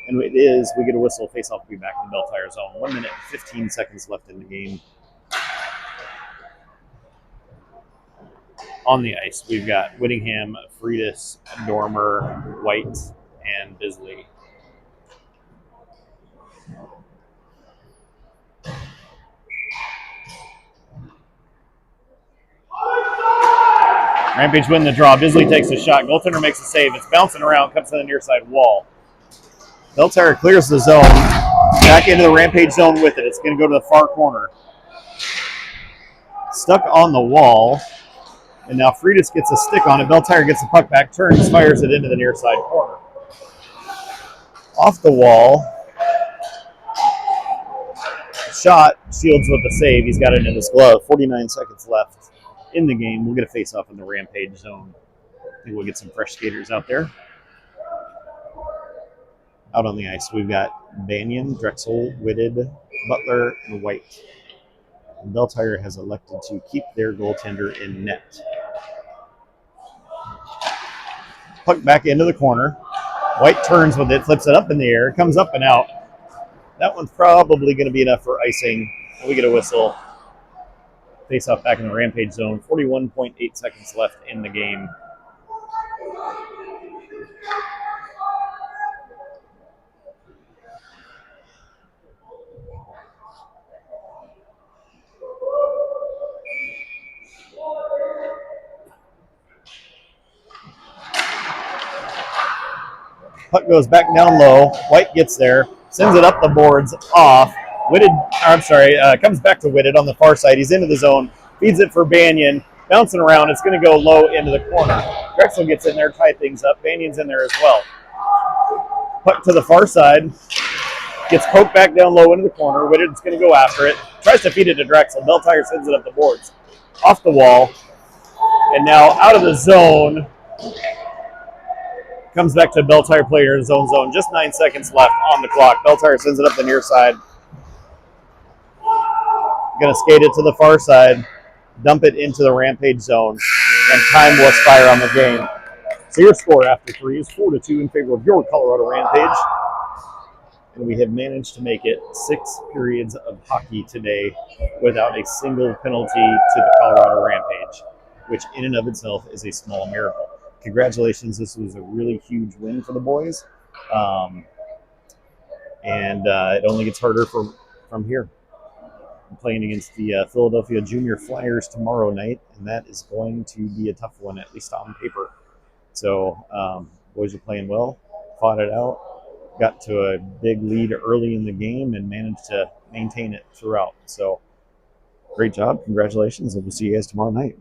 And it is. We get a whistle. Face-off will be back in the Belle Tire zone. 1 minute and 15 seconds left in the game. On the ice, we've got Whittingham, Friedis, Dormer, White, and Bisley. Rampage win the draw. Bisley takes a shot. Goaltender makes a save. It's bouncing around, comes to the near side wall. Belle clears the zone. Back into the Rampage zone with it. It's going to go to the far corner. Stuck on the wall. And now Freitas gets a stick on it. Belle gets the puck back, turns, fires it into the near side corner. Off the wall. Shot. Shields with the save. He's got it in his glove. 49 seconds left in the game. We'll get a face-off in the Rampage zone. I think we'll get some fresh skaters out there. Out on the ice, we've got Banyan, Drexel, Whitted, Butler, and White. And Belle has elected to keep their goaltender in net. Puck back into the corner. White turns with it, flips it up in the air, comes up and out. That one's probably going to be enough for icing. We get a whistle. Face off back in the Rampage zone. 41.8 seconds left in the game. Puck goes back down low. White gets there, sends it up the boards, off. Comes back to Whitted on the far side. He's into the zone, feeds it for Banyan, bouncing around. It's going to go low into the corner. Drexel gets in there, tie things up. Banyan's in there as well. Puck to the far side, gets poked back down low into the corner. Whitted's going to go after it, tries to feed it to Drexel. Belle sends it up the boards, off the wall, and now out of the zone. Comes back to Belle player in his own zone. Just 9 seconds left on the clock. Belle sends it up the near side. Going to skate it to the far side, dump it into the Rampage zone, and time will expire on the game. So your score after 3 is 4-2 in favor of your Colorado Rampage. And we have managed to make it 6 periods of hockey today without a single penalty to the Colorado Rampage, which in and of itself is a small miracle. Congratulations, this was a really huge win for the boys. It only gets harder from here. I'm playing against the Philadelphia Junior Flyers tomorrow night, and that is going to be a tough one, at least on paper. So boys are playing well, fought it out, got to a big lead early in the game, and managed to maintain it throughout. So great job, congratulations, and we'll see you guys tomorrow night.